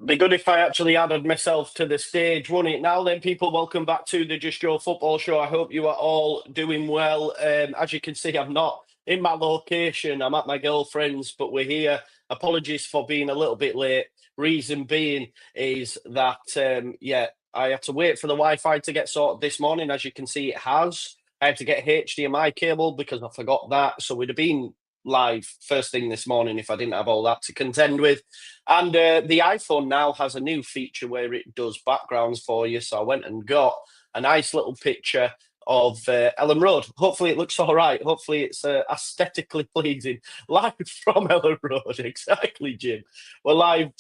Be good if I actually added myself to the stage, wouldn't it? Now then, people, welcome back to the Just Joe Football Show. I hope you are all doing well. As you can see, I'm not in my location. I'm at my girlfriend's, but we're here. Apologies for being a little bit late. Reason being is that, I had to wait for the Wi-Fi to get sorted this morning. As you can see, it has. I had to get HDMI cable because I forgot that. So we'd have been live first thing this morning if I didn't have all that to contend with. And the iPhone now has a new feature where it does backgrounds for you. So I went and got a nice little picture of Ellen Road. Hopefully it looks all right. Hopefully it's aesthetically pleasing. Live from Ellen Road. Exactly, Jim. We're live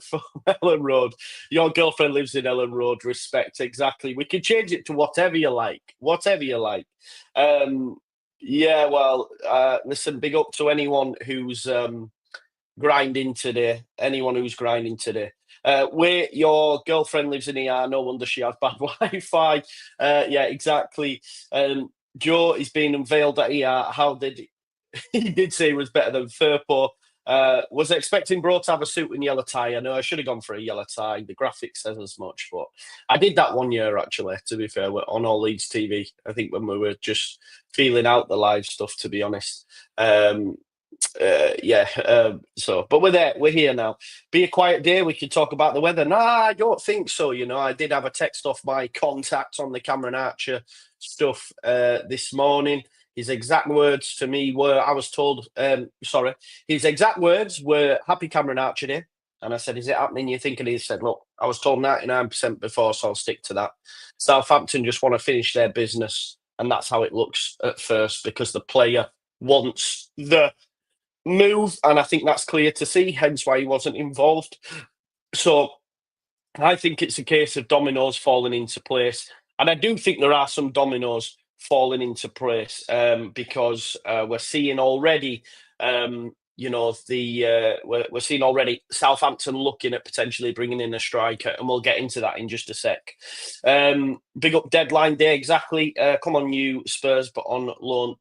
from Ellen Road. Your girlfriend lives in Ellen Road. Respect. Exactly. We can change it to whatever you like. Whatever you like. Yeah, well, listen, big up to anyone who's grinding today. Anyone who's grinding today. Where your girlfriend lives in ER, no wonder she has bad Wi-Fi. Yeah, exactly. Joe is being unveiled at ER. How did he did say he was better than Firpo. Was expecting Bro to have a suit and yellow tie. I know I should have gone for a yellow tie. The graphic says as much, but I did that 1 year actually. To be fair, on All Leeds TV. I think when we were just feeling out the live stuff. To be honest, but we're there. We're here now. Be a quiet day. We could talk about the weather. Nah, I don't think so. You know, I did have a text off my contact on the Cameron Archer stuff this morning. His exact words to me were, I was told, his exact words were, happy Cameron Archer Day. And I said, is it happening? You thinking? He said, look, I was told 99% before, so I'll stick to that. Southampton just want to finish their business. And that's how it looks at first, because the player wants the move. And I think that's clear to see, hence why he wasn't involved. So I think it's a case of dominoes falling into place. And I do think there are some dominoes falling into place because we're seeing already, we're seeing already Southampton looking at potentially bringing in a striker, and we'll get into that in just a sec. Big up deadline day, exactly. Come on, you Spurs, but on loan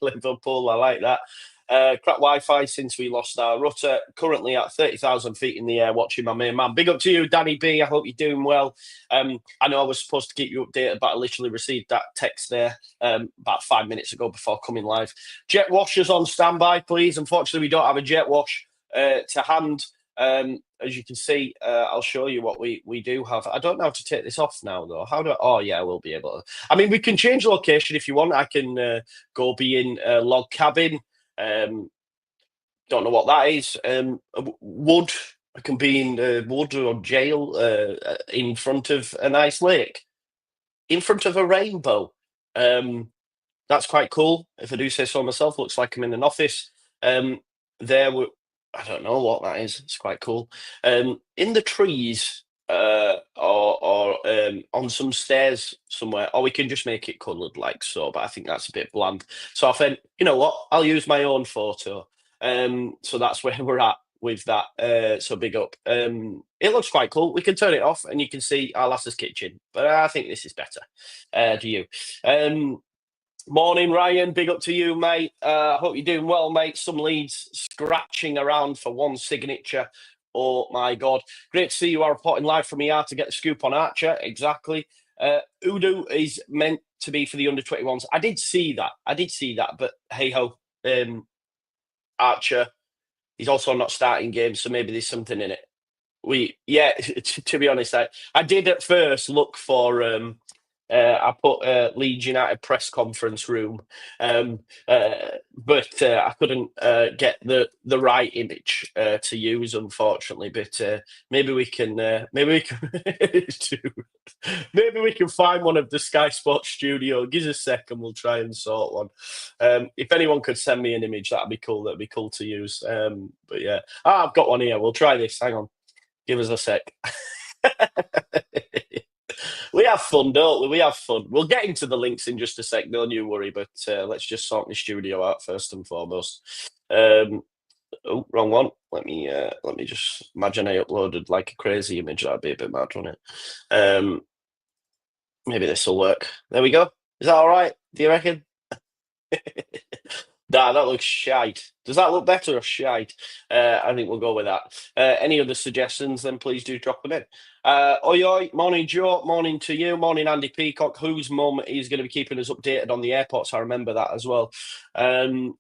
Liverpool. I like that. Crap Wi-Fi since we lost our rudder. Currently at 30,000 feet in the air, watching my main man. Big up to you, Danny B. I hope you're doing well. I know I was supposed to keep you updated, but I literally received that text there about 5 minutes ago before coming live. Jet washers on standby, please. Unfortunately, we don't have a jet wash to hand. As you can see, I'll show you what we do have. I don't know how to take this off now, though. Oh, yeah, we'll be able to. I mean, we can change location if you want. I can go be in log cabin. Don't know what that is. Wood. I can be in wood or jail in front of a nice lake, in front of a rainbow. That's quite cool. If I do say so myself, looks like I'm in an office. There were, I don't know what that is. It's quite cool. In the trees or on some stairs somewhere, or we can just make it coloured like so, but I think that's a bit bland. So I think, you know what, I'll use my own photo. So that's where we're at with that. So big up. It looks quite cool. We can turn it off and you can see our lass's kitchen, but I think this is better. Do you? Morning, Ryan. Big up to you, mate. Hope you're doing well, mate. Some Leeds scratching around for one signature. Oh, my God. Great to see you are reporting live from ER to get the scoop on Archer. Exactly. Udo is meant to be for the under-21s. I did see that. But hey-ho, Archer, he's also not starting games, so maybe there's something in it. To be honest, I did at first look for... I put Leeds United press conference room, but I couldn't get the right image to use, unfortunately. But maybe we can maybe we can find one of the Sky Sports studio. Give us a second, we'll try and sort one. If anyone could send me an image, that'd be cool. That'd be cool to use. But yeah, I've got one here. We'll try this. Hang on, give us a sec. We have fun, don't we? We have fun. We'll get into the links in just a sec, don't you worry. But let's just sort the studio out first and foremost. Oh, wrong one. Let me just imagine I uploaded like a crazy image. That'd be a bit mad, wouldn't it? Maybe this will work. There we go. Is that all right? Do you reckon? Nah, that looks shite. Does that look better or shite? I think we'll go with that. Any other suggestions, then please do drop them in. Oi, oi, morning, Joe. Morning to you. Morning, Andy Peacock, whose mum is going to be keeping us updated on the airports. I remember that as well.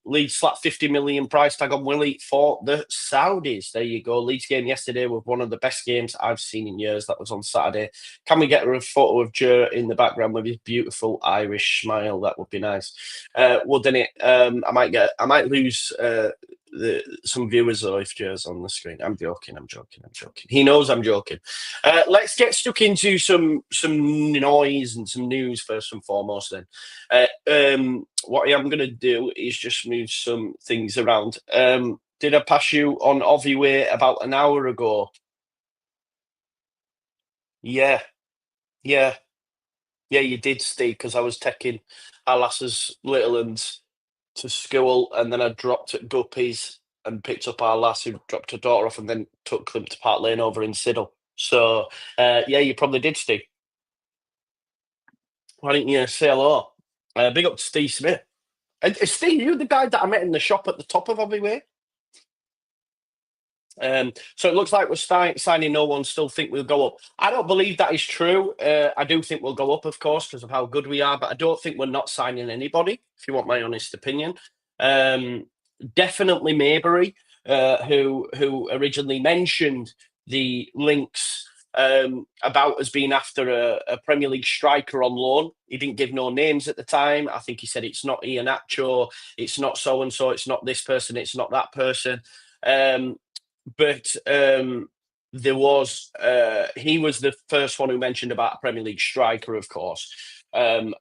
Leeds slapped 50 million price tag on Willie for the Saudis. There you go. Leeds game yesterday was one of the best games I've seen in years. That was on Saturday. Can we get a photo of Joe in the background with his beautiful Irish smile? That would be nice. Wouldn't it? I might lose some viewers though if Joe's on the screen. I'm joking. He knows I'm joking. Let's get stuck into some noise and some news first and foremost. Then, what I'm going to do is just move some things around. Did I pass you on Ovie Way about an hour ago? Yeah, you did, Steve, because I was taking our lasses little ones to school, and then I dropped at Guppies and picked up our lass who dropped her daughter off, and then took them to Park Lane over in Siddle. So, yeah, you probably did, Steve. Why didn't you say hello? Big up to Steve Smith. And Steve, you the guy that I met in the shop at the top of Abbey Way? So it looks like we're signing no one still think we'll go up. I don't believe that is true. I do think we'll go up, of course, because of how good we are, but I don't think we're not signing anybody, if you want my honest opinion. Definitely Maybury, who originally mentioned the links about us being after a Premier League striker on loan. He didn't give no names at the time. I think he said it's not Ian Acho, it's not so-and-so, it's not this person, it's not that person. But there was he was the first one who mentioned about a Premier League striker, of course, and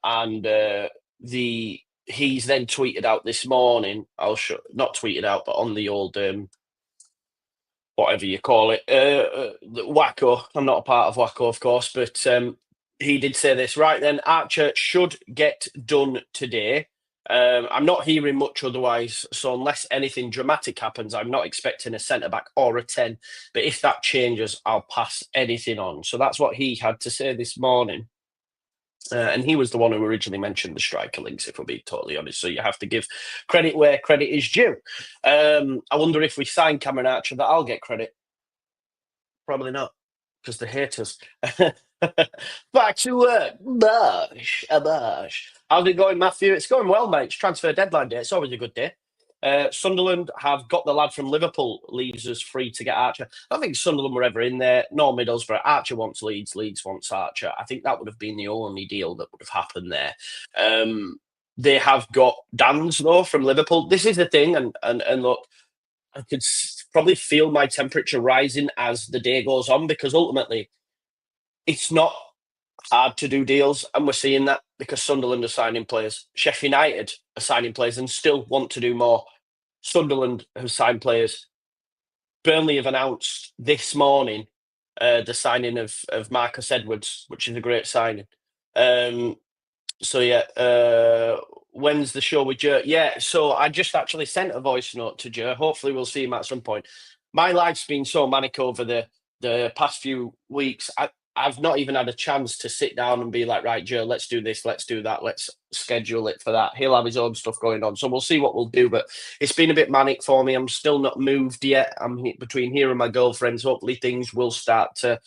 he's then tweeted out this morning. Not tweeted out, but on the old whatever you call it, Wacko. I'm not a part of Wacko, of course, but he did say this. Right then, Archer should get done today. I'm not hearing much otherwise, so unless anything dramatic happens, I'm not expecting a centre-back or a 10. But if that changes, I'll pass anything on. So that's what he had to say this morning. And he was the one who originally mentioned the striker links, if we're being totally honest. So you have to give credit where credit is due. I wonder if we sign Cameron Archer that I'll get credit. Probably not, because the haters. Back to work. Bosh. How's it going, Matthew? It's going well, mate. It's transfer deadline day. It's always a good day. Sunderland have got the lad from Liverpool, leaves us free to get Archer. I don't think Sunderland were ever in there, nor Middlesbrough. Archer wants Leeds, Leeds wants Archer. I think that would have been the only deal that would have happened there. They have got Dans, though, from Liverpool. This is the thing, and look, I could probably feel my temperature rising as the day goes on, because ultimately it's not hard to do deals, and we're seeing that because Sunderland are signing players. Sheffield United are signing players and still want to do more. Sunderland have signed players. Burnley have announced this morning the signing of Marcus Edwards, which is a great signing. So yeah, when's the show with Joe? Yeah, so I just actually sent a voice note to Joe. Hopefully we'll see him at some point. My life's been so manic over the past few weeks. I've not even had a chance to sit down and be like, right, Joe, let's do this, let's do that, let's schedule it for that. He'll have his own stuff going on. So we'll see what we'll do. But it's been a bit manic for me. I'm still not moved yet. I'm between here and my girlfriends. Hopefully things will start to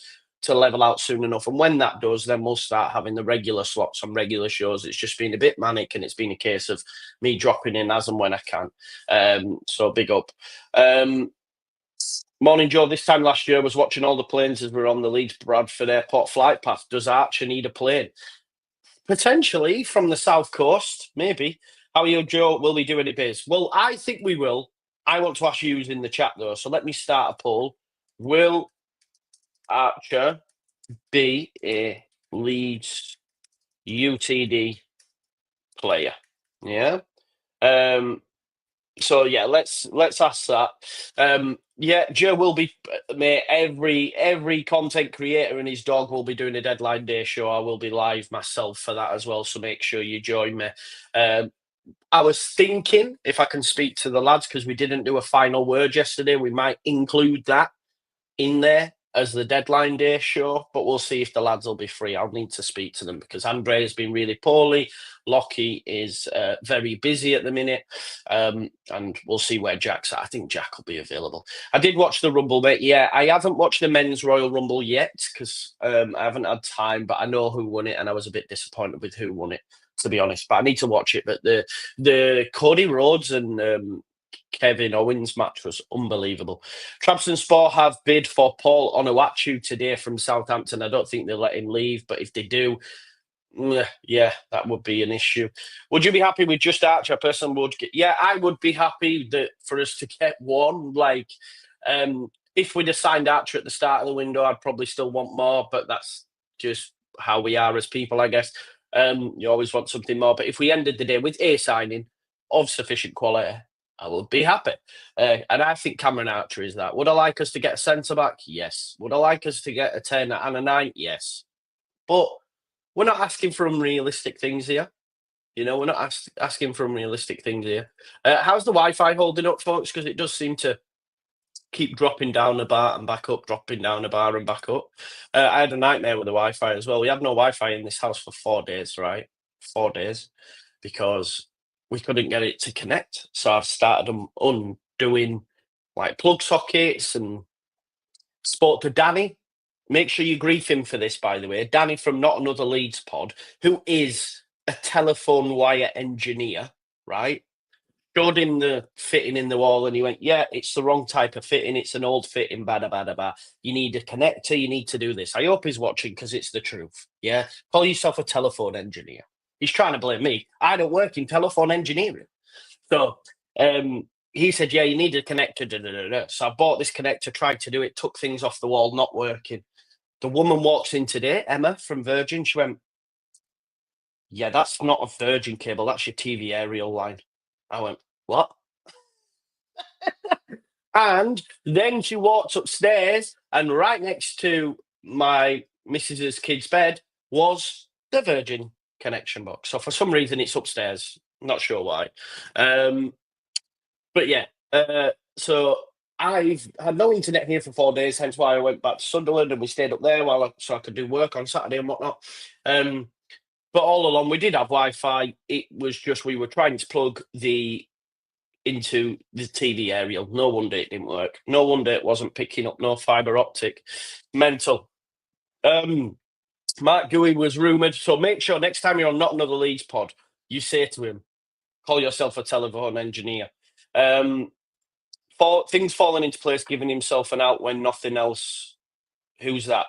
level out soon enough. And when that does, then we'll start having the regular slots on regular shows. It's just been a bit manic, and it's been a case of me dropping in as and when I can. So big up. Morning, Joe. This time last year, I was watching all the planes as we were on the Leeds Bradford Airport flight path. Does Archer need a plane? Potentially from the south coast, maybe. How are you, Joe? Will we do any biz? Well, I think we will. I want to ask you in the chat, though. So let me start a poll. Will Archer be a Leeds UTD player? Yeah. So yeah, let's ask that. Yeah, Joe will be, mate. Every content creator and his dog will be doing a deadline day show. I will be live myself for that as well. So make sure you join me. I was thinking, if I can speak to the lads, because we didn't do a final word yesterday, we might include that in there. as the deadline day show, but we'll see if the lads will be free. I'll need to speak to them because Andre has been really poorly. Lockie is very busy at the minute, and we'll see where Jack's at. I think Jack will be available. I did watch the Rumble, but yeah, I haven't watched the Men's Royal Rumble yet because I haven't had time, but I know who won it, and I was a bit disappointed with who won it, to be honest. But I need to watch it. But the Cody Rhodes and Kevin Owens match was unbelievable. Trabzonspor Sport have bid for Paul Onuachu today from Southampton. I don't think they'll let him leave, but if they do, yeah, that would be an issue. Would you be happy with just Archer? A person would get, yeah, I would be happy that for us to get one. Like, if we'd have signed Archer at the start of the window, I'd probably still want more, but that's just how we are as people, I guess. You always want something more. But if we ended the day with a signing of sufficient quality, I would be happy. And I think Cameron Archer is that. Would I like us to get a centre back? Yes. Would I like us to get a 10 and a 9? Yes. But we're not asking for unrealistic things here. You know, we're not asking for unrealistic things here. How's the Wi-Fi holding up, folks? Because it does seem to keep dropping down the bar and back up, dropping down the bar and back up. I had a nightmare with the Wi-Fi as well. We have no Wi-Fi in this house for 4 days, right? 4 days. Because we couldn't get it to connect. So I've started undoing like plug sockets and spoke to Danny. Make sure you grief him for this, by the way. Danny from Not Another Leeds pod, who is a telephone wire engineer, right? Showed him the fitting in the wall and he went, yeah, it's the wrong type of fitting. It's an old fitting, bada, bada, bada. You need a connector. You need to do this. I hope he's watching because it's the truth. Yeah. Call yourself a telephone engineer. He's trying to blame me. I don't work in telephone engineering. So he said, yeah, you need a connector. Da, da, da, da. So I bought this connector, tried to do it, took things off the wall, not working. The woman walks in today, Emma from Virgin. She went, yeah, that's not a Virgin cable. That's your TV aerial line. I went, what? And then she walked upstairs, and right next to my missus's kid's bed was the Virgin connection box. So for some reason, it's upstairs. Not sure why. But yeah, so I've had no internet here for 4 days, hence why I went back to Sunderland and we stayed up there so I could do work on Saturday and whatnot. But all along, we did have Wi-Fi. It was just we were trying to plug into the TV aerial. No wonder it didn't work. No wonder it wasn't picking up no fibre optic. Mental. Mark Gooey was rumoured. So make sure next time you're on Not Another Leeds pod, you say to him, call yourself a telephone engineer. Things falling into place, giving himself an out when nothing else. Who's that?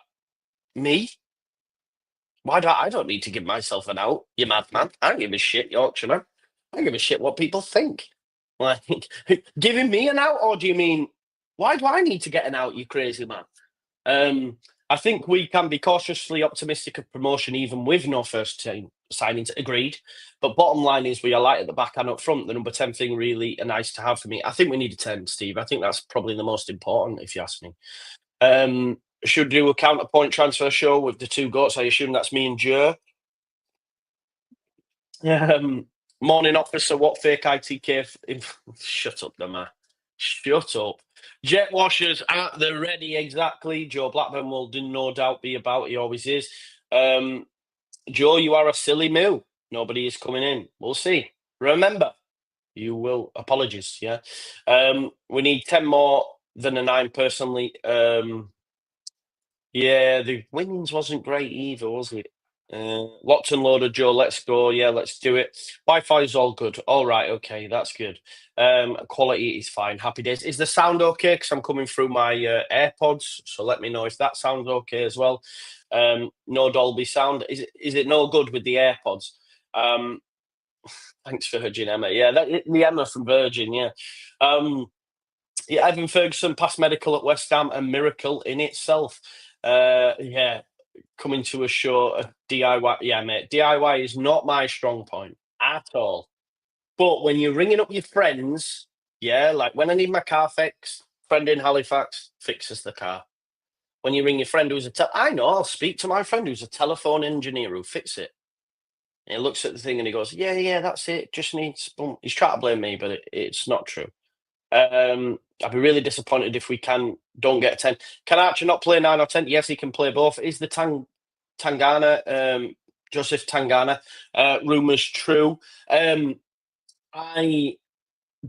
Me? I don't need to give myself an out, you madman. I don't give a shit, Yorkshireman. I don't give a shit what people think. Like, giving me an out, or do you mean, why do I need to get an out, you crazy man? I think we can be cautiously optimistic of promotion even with no first team signings, agreed. But bottom line is we are light at the back and up front. The number 10 thing really nice to have for me. I think we need a 10, Steve. I think that's probably the most important, if you ask me. Should do a counterpoint transfer show with the two goats. I assume that's me and Joe. Morning officer, what fake ITK? Shut up, man. Shut up. Jet washers at the ready, exactly. Joe Blackburn will no doubt be about. He always is. Joe, you are a silly moo. Nobody is coming in. We'll see. Remember, you will. Apologies. Yeah. We need 10 more than a 9 personally. Yeah, the winnings wasn't great either, was it? Locked and loaded, Joe. Let's go. Yeah, let's do it. Wi-Fi is all good. All right. Okay, that's good. Quality is fine. Happy days. Is the sound okay? Because I'm coming through my AirPods. So let me know if that sounds okay as well. No Dolby sound. Is it no good with the AirPods? Thanks for Virgin Emma. Yeah, the Emma from Virgin. Yeah. Yeah, Evan Ferguson passed medical at West Ham, a miracle in itself. Yeah, coming to a show, a DIY. Yeah, mate, DIY is not my strong point at all. But when you're ringing up your friends, yeah, like when I need my car fixed, friend in Halifax fixes the car. When you ring your friend who's I know, I'll speak to my friend who's a telephone engineer who fix it. And he looks at the thing and he goes, yeah, that's it. Just needs, boom. He's trying to blame me, but it's not true. I'd be really disappointed if we don't get a 10. Can Archer not play 9 or 10? Yes, he can play both. Is the Tangana, Joseph Tangana rumours true? I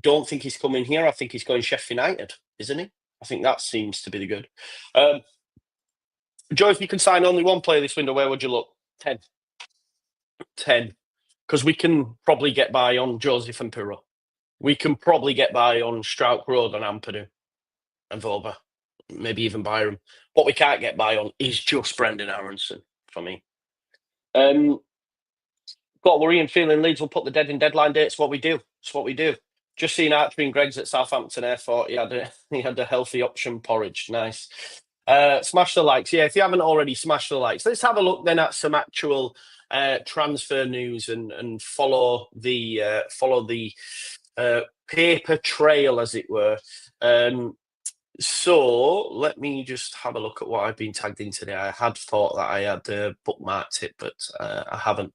don't think he's coming here. I think he's going Sheffield United, isn't he? I think that seems to be the good. Joe, if you can sign only one player this window, where would you look? 10. 10. Because we can probably get by on Joseph and Pirro. We can probably get by on Strouk Road and Ampadu and Voba, maybe even Byram. What we can't get by on is just Brendan Aronson for me. Got worrying feeling Leeds will put the dead in deadline day. It's what we do. It's what we do. Just seen Archie and Greg's at Southampton Airport. He had a healthy option porridge. Nice. Smash the likes. Yeah, if you haven't already, smash the likes. Let's have a look then at some actual transfer news and follow the paper trail, as it were. So let me just have a look at what I've been tagged in today. I had thought that I had bookmarked it, but I haven't.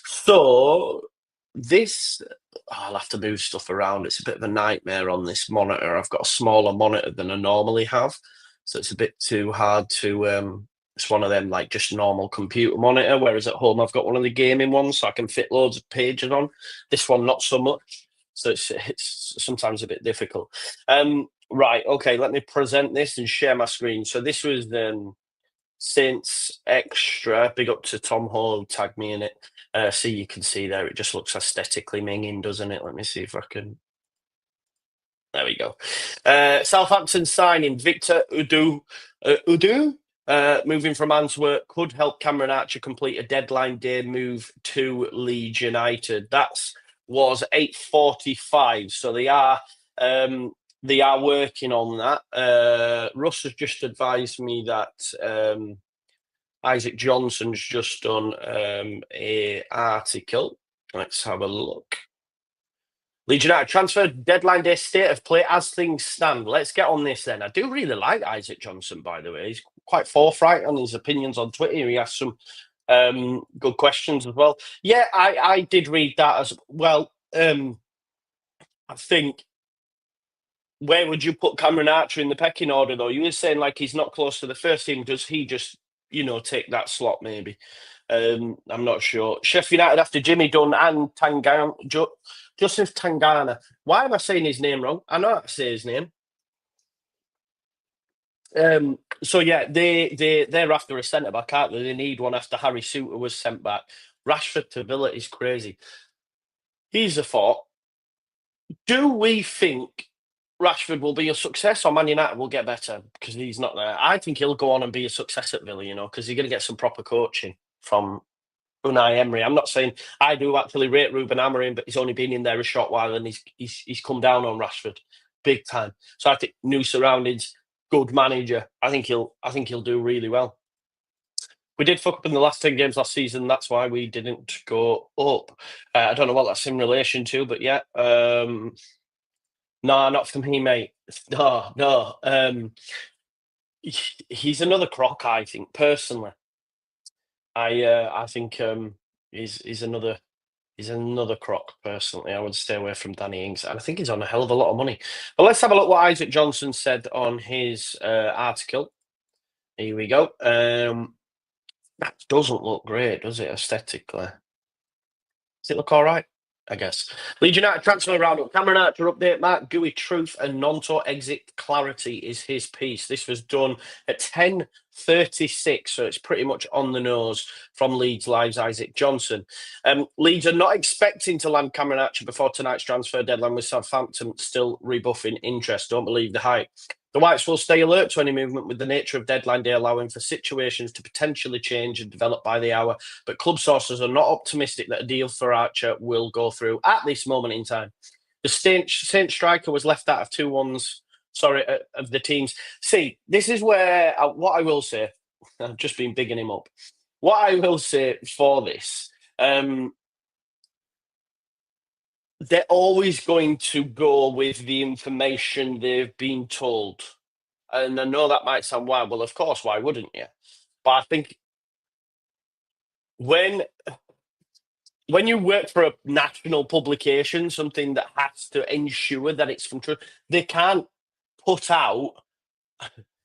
So this, I'll have to move stuff around. It's a bit of a nightmare on this monitor. I've got a smaller monitor than I normally have, so it's a bit too hard to. It's one of them like just normal computer monitor, whereas at home I've got one of the gaming ones, so I can fit loads of pages on. This one not so much, so it's sometimes a bit difficult. Right, okay, let me present this and share my screen. So this was Saints Extra. Big up to Tom Hall, tagged me in it. See, you can see there, it just looks aesthetically minging, doesn't it? Let me see if I can. There we go. Southampton signing Victor Udu. Moving from Antwerp could help Cameron Archer complete a deadline day move to Leeds United. That was 8:45, so they are working on that. Russ has just advised me that Isaac Johnson's just done a article. Let's have a look. Leeds United transfer deadline day state of play as things stand. Let's get on this then. I do really like Isaac Johnson, by the way. He's quite forthright on his opinions on Twitter. He has some good questions as well. Yeah, I did read that as well. I think, where would you put Cameron Archer in the pecking order, though? You were saying like he's not close to the first team. Does he just, take that slot maybe? I'm not sure. Sheffield United after Jimmy Dunn and Joseph Tangana. Why am I saying his name wrong? I know how to say his name. So yeah, they're after a centre back, aren't they? They need one after Harry Suter was sent back. Rashford to Villa is crazy. Here's a thought. Do we think Rashford will be a success, or Man United will get better because he's not there? I think he'll go on and be a success at Villa, because you're going to get some proper coaching from Unai Emery. I'm not saying I do actually rate Ruben Amorim, but he's only been in there a short while and he's come down on Rashford big time. So I think new surroundings, good manager. I think he'll do really well. We did fuck up in the last 10 games last season. That's why we didn't go up. I don't know what that's in relation to, but yeah. No, not for me, mate. No. He's another crock, I think, personally. I think he's another crock, personally. I would stay away from Danny Ings. And I think he's on a hell of a lot of money. But let's have a look what Isaac Johnson said on his article. Here we go. That doesn't look great, does it, aesthetically? Does it look all right? I guess. Leeds United transfer roundup. Cameron Archer update. Mark Gooey, truth and Nonto exit clarity is his piece. This was done at 10:36, so it's pretty much on the nose from Leeds Live's Isaac Johnson. Leeds are not expecting to land Cameron Archer before tonight's transfer deadline, with Southampton still rebuffing interest. Don't believe the hype. The Whites will stay alert to any movement, with the nature of deadline day allowing for situations to potentially change and develop by the hour. But club sources are not optimistic that a deal for Archer will go through at this moment in time. The Saint striker was left out of of the teams. See, this is where what I will say. I've just been bigging him up. What I will say for this, they're always going to go with the information they've been told. And I know that might sound wild. Well, of course, why wouldn't you? But I think when when you work for a national publication, something that has to ensure that it's from truth, they can't put out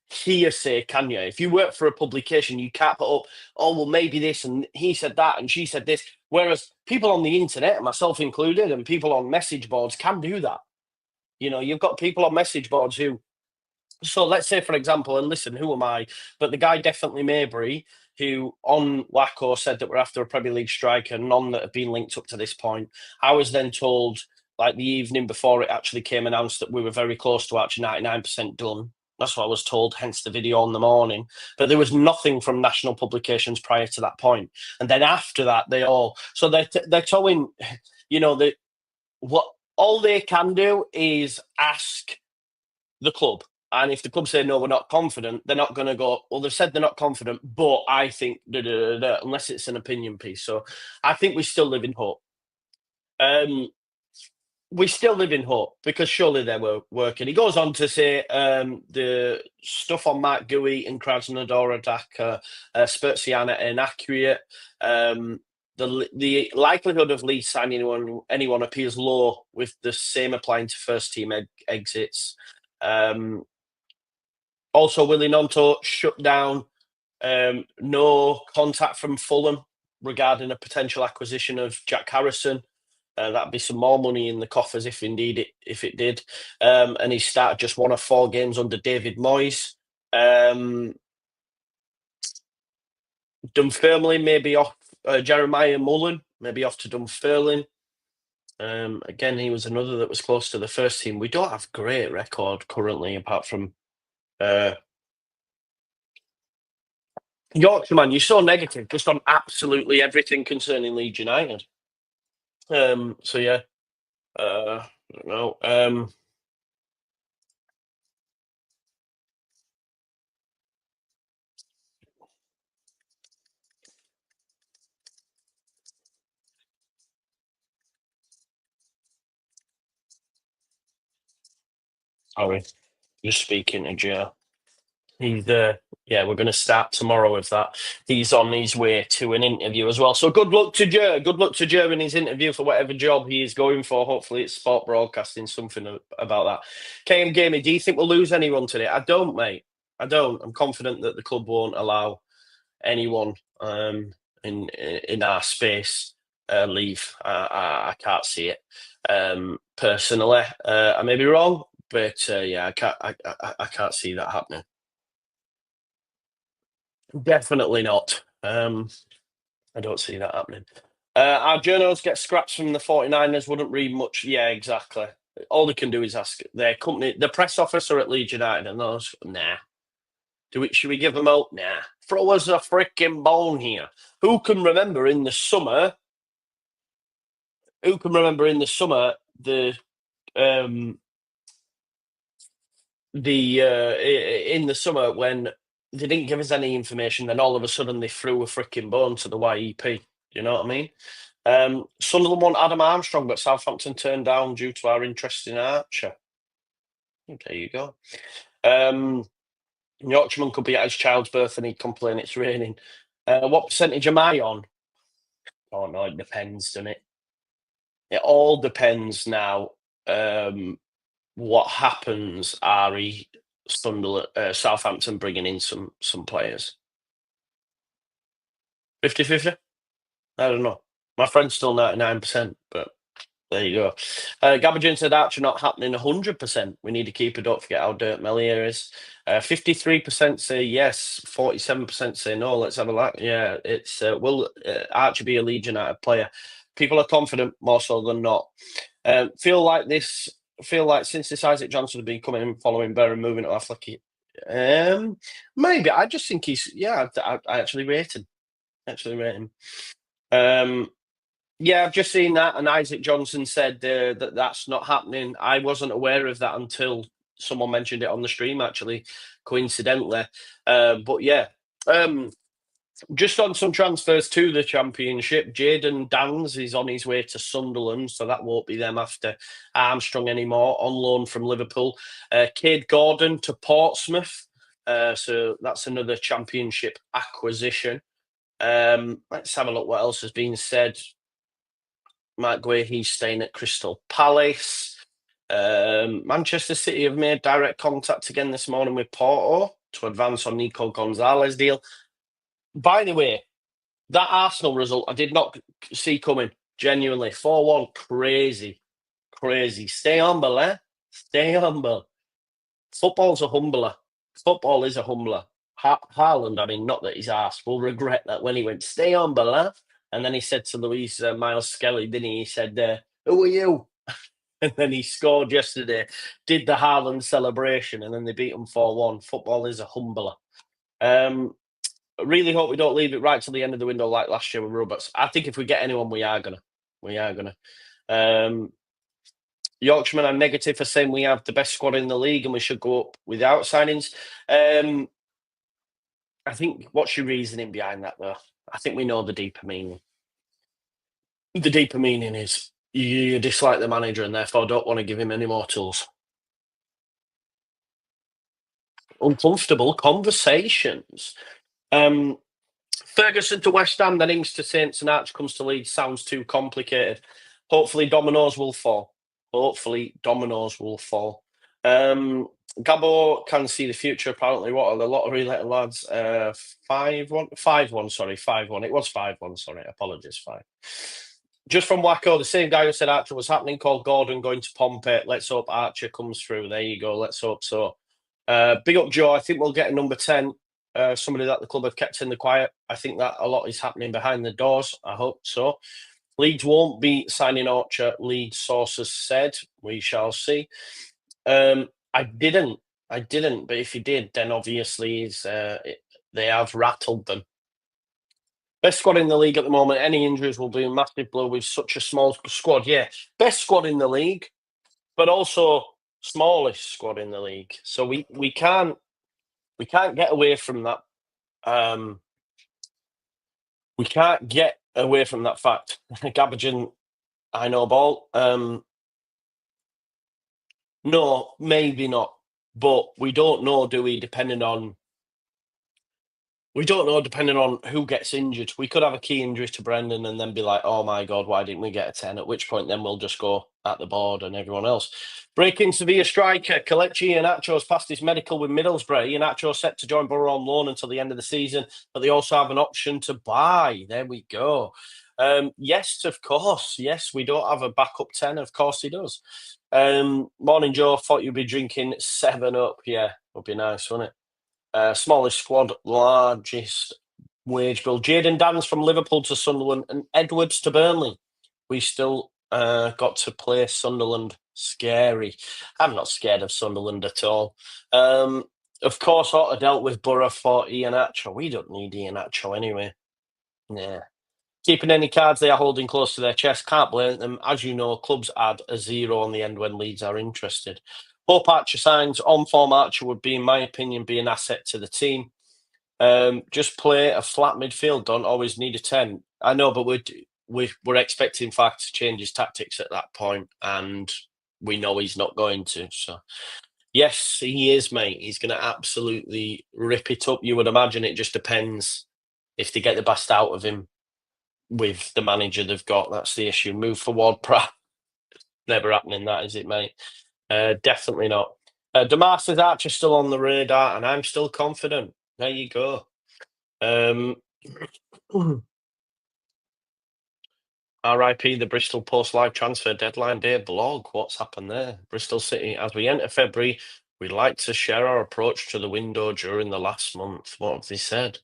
hearsay, can you? If you work for a publication, you can't put up, oh, well, maybe this, and he said that, and she said this. Whereas people on the internet, myself included, and people on message boards can do that. You know, you've got people on message boards who, so let's say, for example, and listen, who am I? But the guy definitely Maybury, who on Wacko said that we're after a Premier League striker, none that have been linked up to this point. I was then told, like the evening before it actually came announced, that we were very close to actually 99% done. That's what I was told, hence the video on the morning. But there was nothing from national publications prior to that point. And then after that, they all, so they're telling, you know, that what all they can do is ask the club. And if the club say, no, we're not confident, they're not going to go, well, they've said they're not confident, but I think, unless it's an opinion piece. So I think we still live in hope. We still live in hope because surely they were working. He goes on to say the stuff on Mark Gui and Krasnodar Daka, Spurziana inaccurate. The likelihood of Leeds signing anyone appears low, with the same applying to first team exits. Also, Willie Nonto shut down no contact from Fulham regarding a potential acquisition of Jack Harrison. That'd be some more money in the coffers if indeed it did. And he started just 1 of 4 games under David Moyes. Dunfermline maybe off. Jeremiah Mullen maybe off to Dunfermline. Again, he was another that was close to the first team. We don't have great record currently, apart from Yorkshire, man. You're so negative just on absolutely everything concerning Leeds United. So yeah, I don't know. Sorry, just speaking to Joe. He's yeah, we're going to start tomorrow with that. He's on his way to an interview as well. So good luck to Joe. Good luck to Joe in his interview for whatever job he is going for. Hopefully it's sport broadcasting, something about that. KM Gaming, do you think we'll lose anyone today? I don't, mate. I don't. I'm confident that the club won't allow anyone in our space leave. I can't see it personally. I may be wrong, but yeah, I can't see that happening. Definitely not. I don't see that happening. Our journals get scraps from the 49ers, wouldn't read much. Yeah, exactly. All they can do is ask their company, the press officer at Leeds United, and those, nah. Should we give them out? Nah. Throw us a freaking bone here. Who can remember in the summer? Who can remember in the summer in the summer when they didn't give us any information, then all of a sudden they threw a freaking bone to the YEP. You know what I mean? Sunderland want Adam Armstrong, but Southampton turned down due to our interest in Archer. There you go. Yorkshireman could be at his child's birth and he'd complain it's raining. What percentage am I on? Oh no, it depends, doesn't it? It all depends now. What happens, Ari, Sunderland, Southampton bringing in some players. 50-50? I don't know. My friend's still 99%, but there you go. Gabbage said Archer not happening 100%. We need to keep it. Don't forget how Dirt Mellier is. 53% say yes, 47% say no. Let's have a look. Yeah, it's will Archer be a Leeds United player? People are confident more so than not. Feel like since this Isaac Johnson has been coming and following Bear and moving to Affleck, maybe. I just think he's, yeah, I actually rate him. Yeah, I've just seen that, and Isaac Johnson said that that's not happening. I wasn't aware of that until someone mentioned it on the stream, actually, coincidentally. But yeah, just on some transfers to the Championship, Jayden Downs is on his way to Sunderland, so that won't be them after Armstrong anymore, on loan from Liverpool. Cade Gordon to Portsmouth, so that's another Championship acquisition. Let's have a look what else has been said. Mark Guay, he's staying at Crystal Palace. Manchester City have made direct contact again this morning with Porto to advance on Nico Gonzalez deal. By the way, that Arsenal result I did not see coming. Genuinely, 4-1, crazy, crazy. Stay humble, eh? Stay humble. Football's a humbler. Football is a humbler. Haaland, I mean, not that his ass will regret that when he went, stay humble, huh? And then he said to Louise Miles Skelly, didn't he? He said, who are you? And then he scored yesterday, did the Haaland celebration, and then they beat him 4-1. Football is a humbler. Really hope we don't leave it right till the end of the window like last year with Roberts. I think if we get anyone, we are gonna. Yorkshiremen are negative for saying we have the best squad in the league and we should go up without signings. I think what's your reasoning behind that, though? I think we know the deeper meaning. The deeper meaning is you dislike the manager and therefore don't want to give him any more tools. Uncomfortable conversations. Ferguson to West Ham, then Ings to Saints and Arch comes to Leeds. Sounds too complicated. Hopefully dominoes will fall. Gabo can see the future, apparently. What are the lottery letter lads? 5-1. 5-1, sorry, 5-1. It was 5-1, sorry. Apologies, 5. Just from Wacko, the same guy who said Archer was happening, called Gordon going to Pompey. Let's hope Archer comes through. There you go. Let's hope so. Big up, Joe. I think we'll get a number 10. Somebody that the club have kept in the quiet. I think that a lot is happening behind the doors. I hope so. Leeds won't be signing Archer, Leeds sources said. We shall see. I didn't. But if he did, then obviously they have rattled them. Best squad in the league at the moment. Any injuries will be a massive blow with such a small squad. Yeah, best squad in the league, but also smallest squad in the league. So we can't get away from that. We can't get away from that fact. Gabbage, I know ball. No, maybe not. But we don't know, do we? We don't know depending on who gets injured. We could have a key injury to Brendan and then be like, oh my God, why didn't we get a 10? At which point then we'll just go at the board and everyone else. Breaking severe striker. Kelechi Iheanacho's passed his medical with Middlesbrough. Iheanacho set to join Borough on loan until the end of the season, but they also have an option to buy. There we go. Yes, of course. Yes, we don't have a backup 10. Of course he does. Morning, Joe. Thought you'd be drinking 7-Up. Yeah, would be nice, wouldn't it? Smallest squad, largest wage bill. Jadon Dans from Liverpool to Sunderland and Edwards to Burnley. We still got to play Sunderland. Scary. I'm not scared of Sunderland at all. Of course, Otter dealt with Borough for Iheanacho. We don't need Iheanacho anyway. Yeah. Keeping any cards they are holding close to their chest. Can't blame them. As you know, clubs add a 0 on the end when Leeds are interested. Hope Archer signs. On-form Archer would be, in my opinion, be an asset to the team. Just play a flat midfield. Don't always need a 10. I know, but we're expecting Farke to change his tactics at that point, and we know he's not going to. So, yes, he is, mate. He's going to absolutely rip it up. You would imagine it just depends if they get the best out of him with the manager they've got. That's the issue. Move forward, Pratt. Never happening, that is it, mate. Definitely not. Damar says Archer's still on the radar, and I'm still confident. There you go. RIP the Bristol Post live transfer deadline day blog. What's happened there? Bristol City, as we enter February, we'd like to share our approach to the window during the last month. What have they said?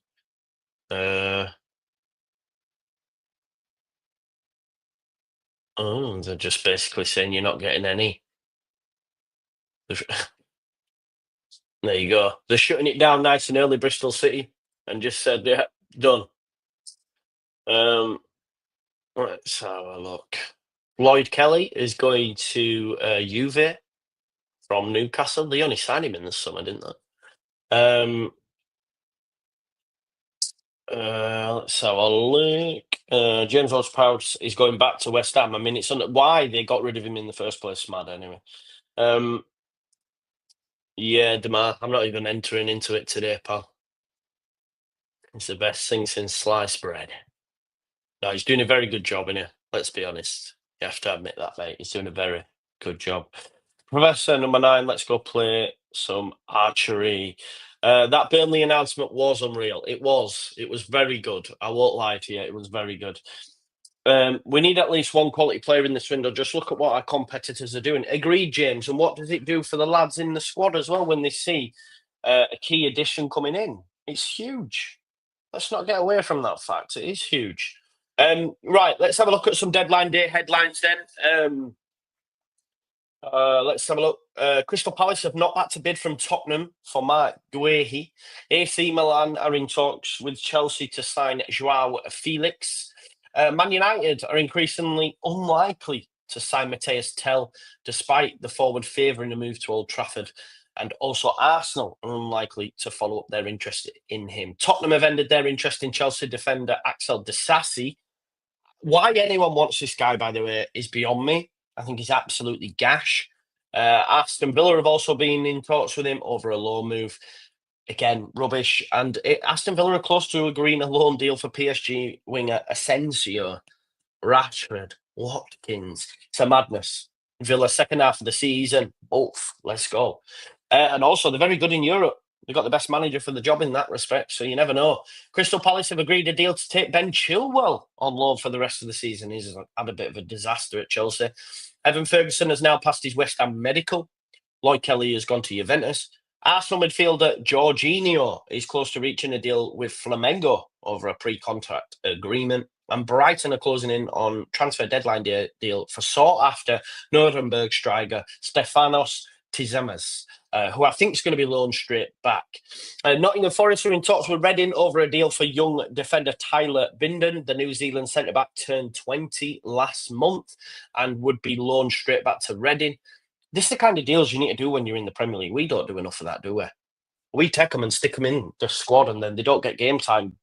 Oh, they're just basically saying you're not getting any. There you go. They're shutting it down nice and early, Bristol City, and just said, yeah, done. Let's have a look. Lloyd Kelly is going to Juve from Newcastle. They only signed him in the summer, didn't they? Let's have a look. James Ward-Prowse is going back to West Ham. I mean, it's why they got rid of him in the first place. Mad, anyway. Yeah, Demar. I'm not even entering into it today, pal. It's the best thing since sliced bread. No, he's doing a very good job in here. Let's be honest. You have to admit that, mate. He's doing a very good job. Professor number 9, let's go play some archery. That Burnley announcement was unreal. It was. It was very good. I won't lie to you. It was very good. We need at least one quality player in this window. Just look at what our competitors are doing. Agreed, James. And what does it do for the lads in the squad as well when they see a key addition coming in? It's huge. Let's not get away from that fact. It is huge. Right, let's have a look at some deadline day headlines then. Let's have a look. Crystal Palace have not had to bid from Tottenham for Mark Guehi. AC Milan are in talks with Chelsea to sign Joao Felix. Man United are increasingly unlikely to sign Matthias Tell, despite the forward favouring a move to Old Trafford. And also Arsenal are unlikely to follow up their interest in him. Tottenham have ended their interest in Chelsea defender Axel Disasi. Why anyone wants this guy, by the way, is beyond me. I think he's absolutely gash. Aston Villa have also been in talks with him over a loan move. Again, rubbish. And Aston Villa are close to agreeing a loan deal for PSG winger Asensio, Rashford, Watkins. It's a madness. Villa, second half of the season. Oof, let's go. And also, they're very good in Europe. They've got the best manager for the job in that respect, so you never know. Crystal Palace have agreed a deal to take Ben Chilwell on loan for the rest of the season. He's had a bit of a disaster at Chelsea. Evan Ferguson has now passed his West Ham medical. Lloyd Kelly has gone to Juventus. Arsenal midfielder Jorginho is close to reaching a deal with Flamengo over a pre-contract agreement. And Brighton are closing in on transfer deadline deal for sought-after Nuremberg striker Stefanos Tsitsipas, who I think is going to be loaned straight back. Nottingham Forest are in talks with Reading over a deal for young defender Tyler Binden. The New Zealand centre-back turned 20 last month and would be loaned straight back to Reading. This is the kind of deals you need to do when you're in the Premier League. We don't do enough of that, do we? We take them and stick them in the squad and then they don't get game time.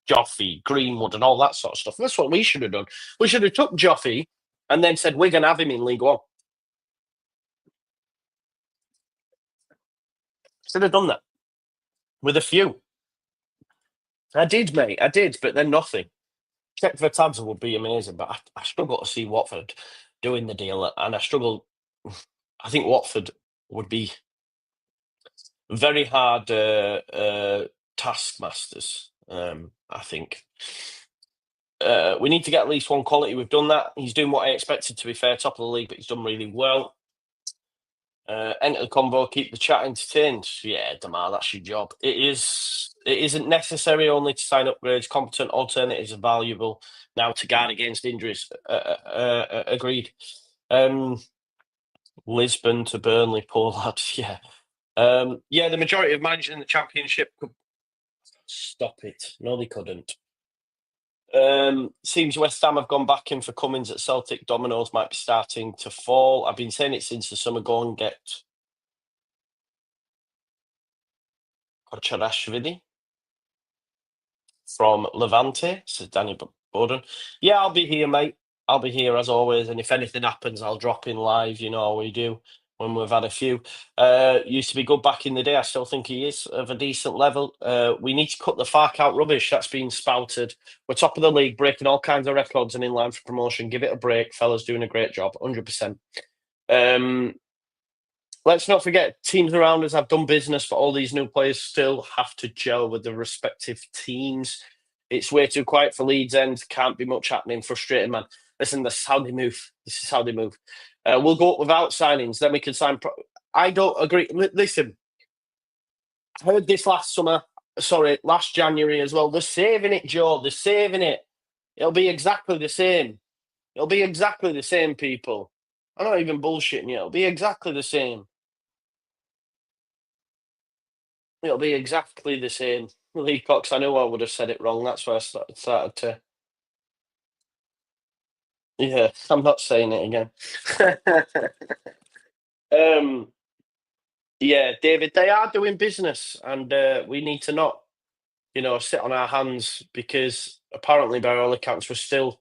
Joffy, Greenwood and all that sort of stuff. That's what we should have done. We should have took Joffy and then said, we're going to have him in League One. Should have done that with a few. I did, mate. I did, but then nothing. Check for tabs would be amazing, but I struggle to see Watford doing the deal, and I struggle. I think Watford would be very hard taskmasters. I think we need to get at least one quality. We've done that. He's doing what I expected. To be fair, top of the league, but he's done really well. Enter the convo, keep the chat entertained. Yeah, Damar, that's your job. It isn't necessary only to sign upgrades. Competent alternatives are valuable now to guard against injuries. Agreed. Lisbon to Burnley, poor lads. Yeah. Yeah, the majority of managers in the Championship could stop it. No, they couldn't. Seems West Ham have gone back in for Cummins at Celtic. Dominoes might be starting to fall. I've been saying it since the summer. Go and get Kocharashvili from Levante, says Danny Bowden. Yeah, I'll be here, mate. I'll be here as always. And if anything happens, I'll drop in live. You know how we do when we've had a few. Used to be good back in the day. I still think he is of a decent level. We need to cut the Fark out rubbish that's been spouted. We're top of the league, breaking all kinds of records and in line for promotion. Give it a break. Fellas doing a great job, 100%. Let's not forget, teams around us have done business, but all these new players still have to gel with the respective teams. It's way too quiet for Leeds end. Can't be much happening. Frustrating, man. Listen, this is how they move. This is how they move. We'll go up without signings. Then we can sign. I don't agree. Listen, I heard this last January as well. They're saving it, Joe. They're saving it. It'll be exactly the same. It'll be exactly the same, people. I'm not even bullshitting you. It'll be exactly the same. It'll be exactly the same. Lee Cox, I know I would have said it wrong. That's why I started to. Yeah, I'm not saying it again. Yeah, David, they are doing business, and we need to not, sit on our hands because apparently, by all accounts, Sheffield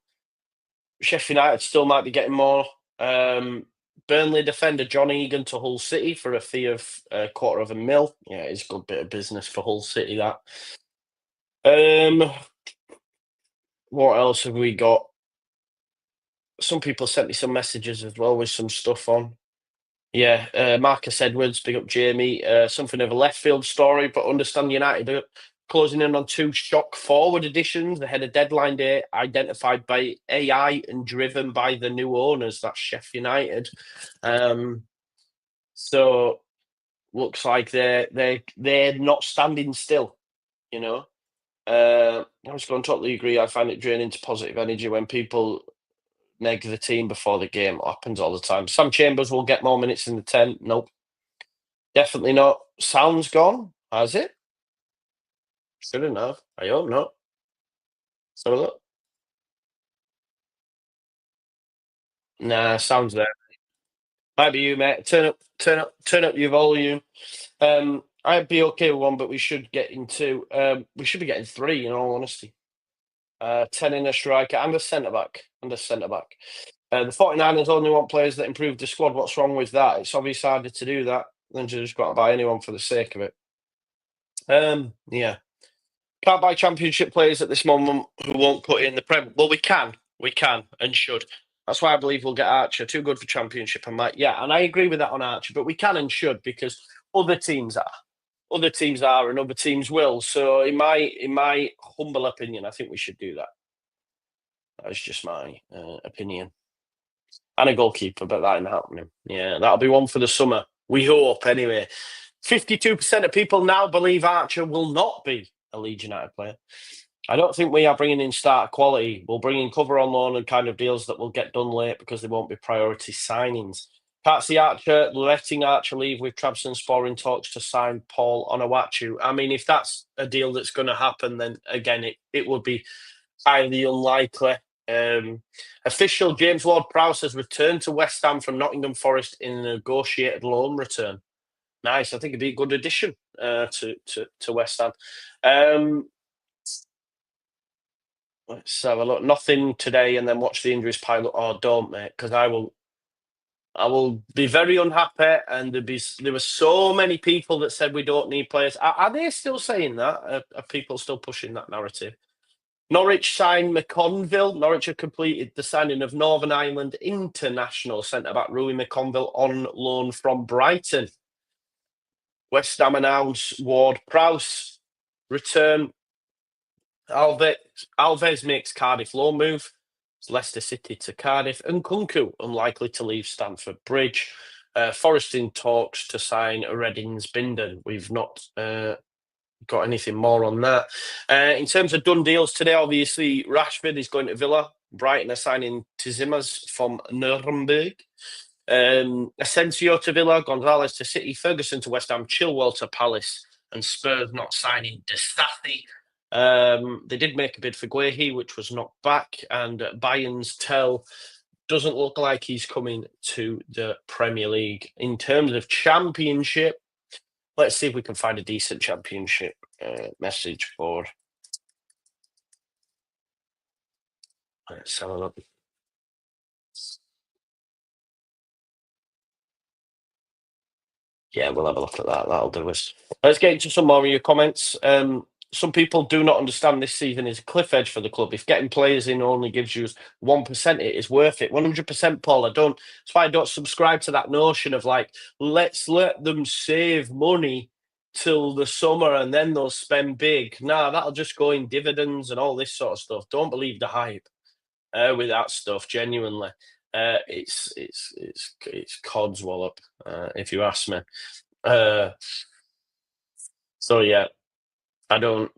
United still might be getting more. Burnley defender John Egan to Hull City for a fee of $250,000. Yeah, it's a good bit of business for Hull City, that. What else have we got? some people sent me some messages as well with some stuff on. Yeah, Marcus Edwards, big up Jamie. Something of a left field story, but understand United are closing in on 2 shock forward additions ahead of deadline day, identified by AI and driven by the new owners. That's Sheffield United. So looks like they're not standing still. You know, I was going to totally agree. I find it draining to positive energy when people neg the team before the game. It happens all the time. Sam Chambers will get more minutes in the 10. Nope. Definitely not. Sound's gone, has it? Shouldn't have. I hope not. So look. Nah, sounds there. Might be you, mate. Turn up your volume. I'd be okay with 1, but we should get into we should be getting 3 in all honesty. 10 in a striker and a centre back. The 49ers only want players that improve the squad. What's wrong with that? It's obviously harder to do that than to just go out and buy anyone for the sake of it. Yeah. Can't buy championship players at this moment who won't put in the Prem. Well, we can and should. That's why I believe we'll get Archer. Too good for championship. And I agree with that on Archer, but we can and should because other teams are. Other teams are and other teams will. So in my humble opinion, I think we should do that. That's just my opinion. And a goalkeeper, but that ain't happening. Yeah, that'll be one for the summer. We hope anyway. 52% of people now believe Archer will not be a Leeds United player. I don't think we are bringing in starter quality. We'll bring in cover on loan and kind of deals that will get done late because they won't be priority signings. Can't see Archer letting Archer leave with Trabzonspor in talks to sign Paul Onuachu. I mean, if that's a deal that's going to happen, then again, it would be highly unlikely. Official James Ward-Prowse has returned to West Ham from Nottingham Forest in a negotiated loan return. Nice. I think it'd be a good addition to West Ham. Let's have a look. Nothing today, and then watch the injuries pile up. Oh, don't, mate, because I will be very unhappy. And there were so many people that said we don't need players. Are they still saying that? Are people still pushing that narrative? Norwich signed McConville. Norwich have completed the signing of Northern Ireland international centre-back Rui McConville on loan from Brighton. West Ham announced Ward-Prowse return. Alves makes Cardiff loan move. It's Leicester City to Cardiff. And Kunku unlikely to leave Stamford Bridge. Forest in talks to sign Reading's Binden. We've not got anything more on that. In terms of done deals today, obviously Rashford is going to Villa. Brighton are signing Tizimas from Nuremberg. Asensio to Villa, Gonzalez to City, Ferguson to West Ham, Chilwell to Palace, and Spurs not signing Disasi. They did make a bid for Guehi, which was knocked back, and Bayern's Tell doesn't look like he's coming to the Premier League. In terms of championship, let's see if we can find a decent championship message for. Let's have a look. Yeah, we'll have a look at that. That'll do us. Let's get into some more of your comments. Some people do not understand this season is a cliff edge for the club. If getting players in only gives you 1%, it is worth it. 100%, Paul. That's why I don't subscribe to that notion of like, let's let them save money till the summer and then they'll spend big. Nah, that'll just go in dividends and all this sort of stuff. Don't believe the hype with that stuff. Genuinely, it's codswallop, if you ask me. So yeah, I don't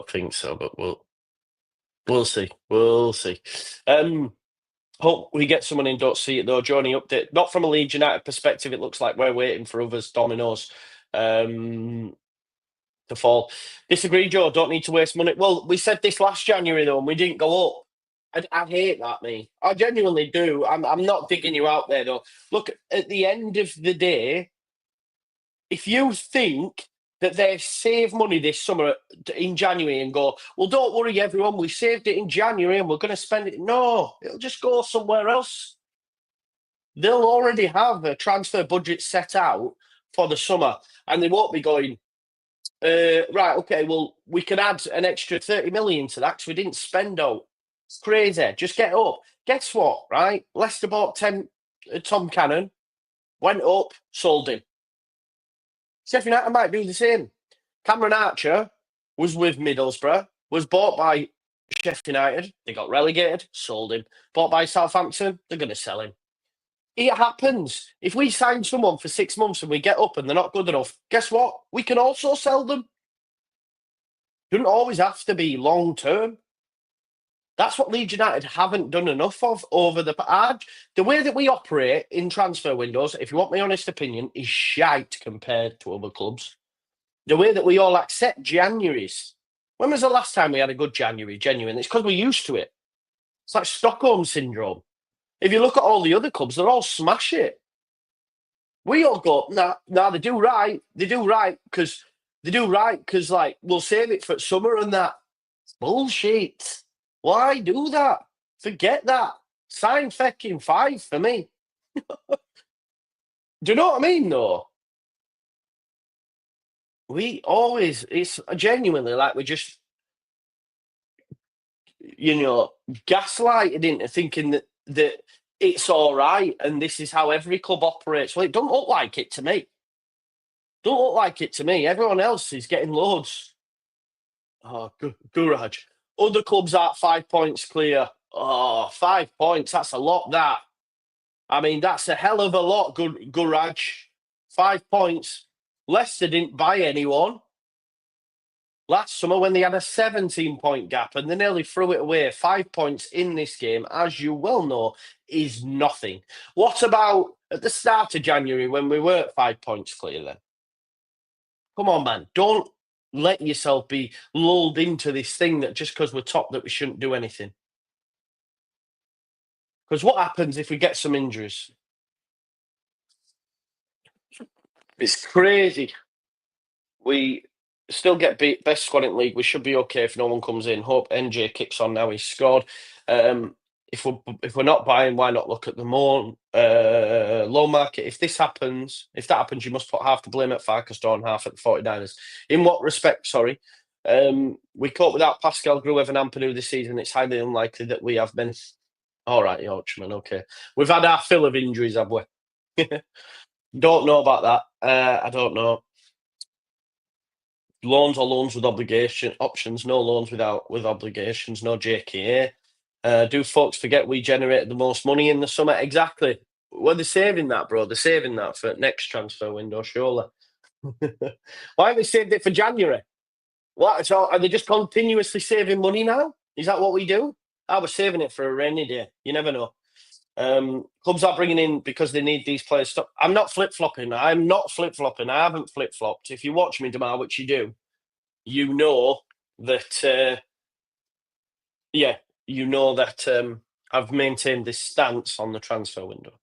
think so, but we'll see. We'll see. Hope we get someone in. Don't see it though. Johnny update. Not from a Leeds United perspective. It looks like we're waiting for others dominoes to fall. Disagree, Joe. Don't need to waste money. Well, we said this last January though, and we didn't go up. I hate that, me. I genuinely do. I'm not digging you out there though. Look, at the end of the day, if you think that they've saved money this summer in January and go, well, don't worry, everyone, we saved it in January and we're going to spend it. No, it'll just go somewhere else. They'll already have a transfer budget set out for the summer and they won't be going, right, okay, well, we can add an extra 30 million to that because we didn't spend out It's crazy. Just get up. Guess what, right? Leicester bought Tom Cannon, went up, sold him. Sheffield United might do the same. Cameron Archer was with Middlesbrough, was bought by Sheffield United. They got relegated, sold him. Bought by Southampton, they're going to sell him. It happens. If we sign someone for 6 months and we get up and they're not good enough, guess what? We can also sell them. Doesn't always have to be long term. That's what Leeds United haven't done enough of over the way that we operate in transfer windows, if you want my honest opinion, is shite compared to other clubs. The way that we all accept Januaries. When was the last time we had a good January? Genuine. It's because we're used to it. It's like Stockholm syndrome. If you look at all the other clubs, they're all smash it. We all go, nah, they do right. They do right because like we'll save it for summer and that. Bullshit. Why do that? Forget that. Sign fucking 5 for me. Do you know what I mean, though? We always, it's genuinely like we just, gaslighted into thinking that it's all right and this is how every club operates. Well, it don't look like it to me. Don't look like it to me. Everyone else is getting loads. Oh, Guraj. Other clubs are 5 points clear. Oh, 5 points. That's a lot, that. I mean, that's a hell of a lot, Guraj. 5 points. Leicester didn't buy anyone last summer when they had a 17-point gap and they nearly threw it away. 5 points in this game, as you well know, is nothing. What about at the start of January when we were 5 points clear then? Come on, man. Don't let yourself be lulled into this thing that just because we're top that we shouldn't do anything. Because what happens if we get some injuries? It's crazy. We still get beat, best squad in league. We should be okay if no one comes in. Hope NJ kicks on now. He's scored. If we're not buying, why not look at the more low market? If that happens, you must put half the blame at Farkastor and half at the 49ers. In what respect? Sorry. We caught without Pascal Groev and Ampadu this season. It's highly unlikely that we have been. All right, Yorkshireman. Okay, we've had our fill of injuries, have we? Don't know about that. I don't know. Loans or loans with obligation options. No loans with obligations. No JKA. Do folks forget we generated the most money in the summer? Exactly. Well, they're saving that, bro. They're saving that for next transfer window, surely. Why have they saved it for January? What? So are they just continuously saving money now? Is that what we do? I was saving it for a rainy day. You never know. Clubs are bringing in because they need these players. I'm not flip-flopping. I haven't flip-flopped. If you watch me, Damar, which you do, you know that, I've maintained this stance on the transfer window.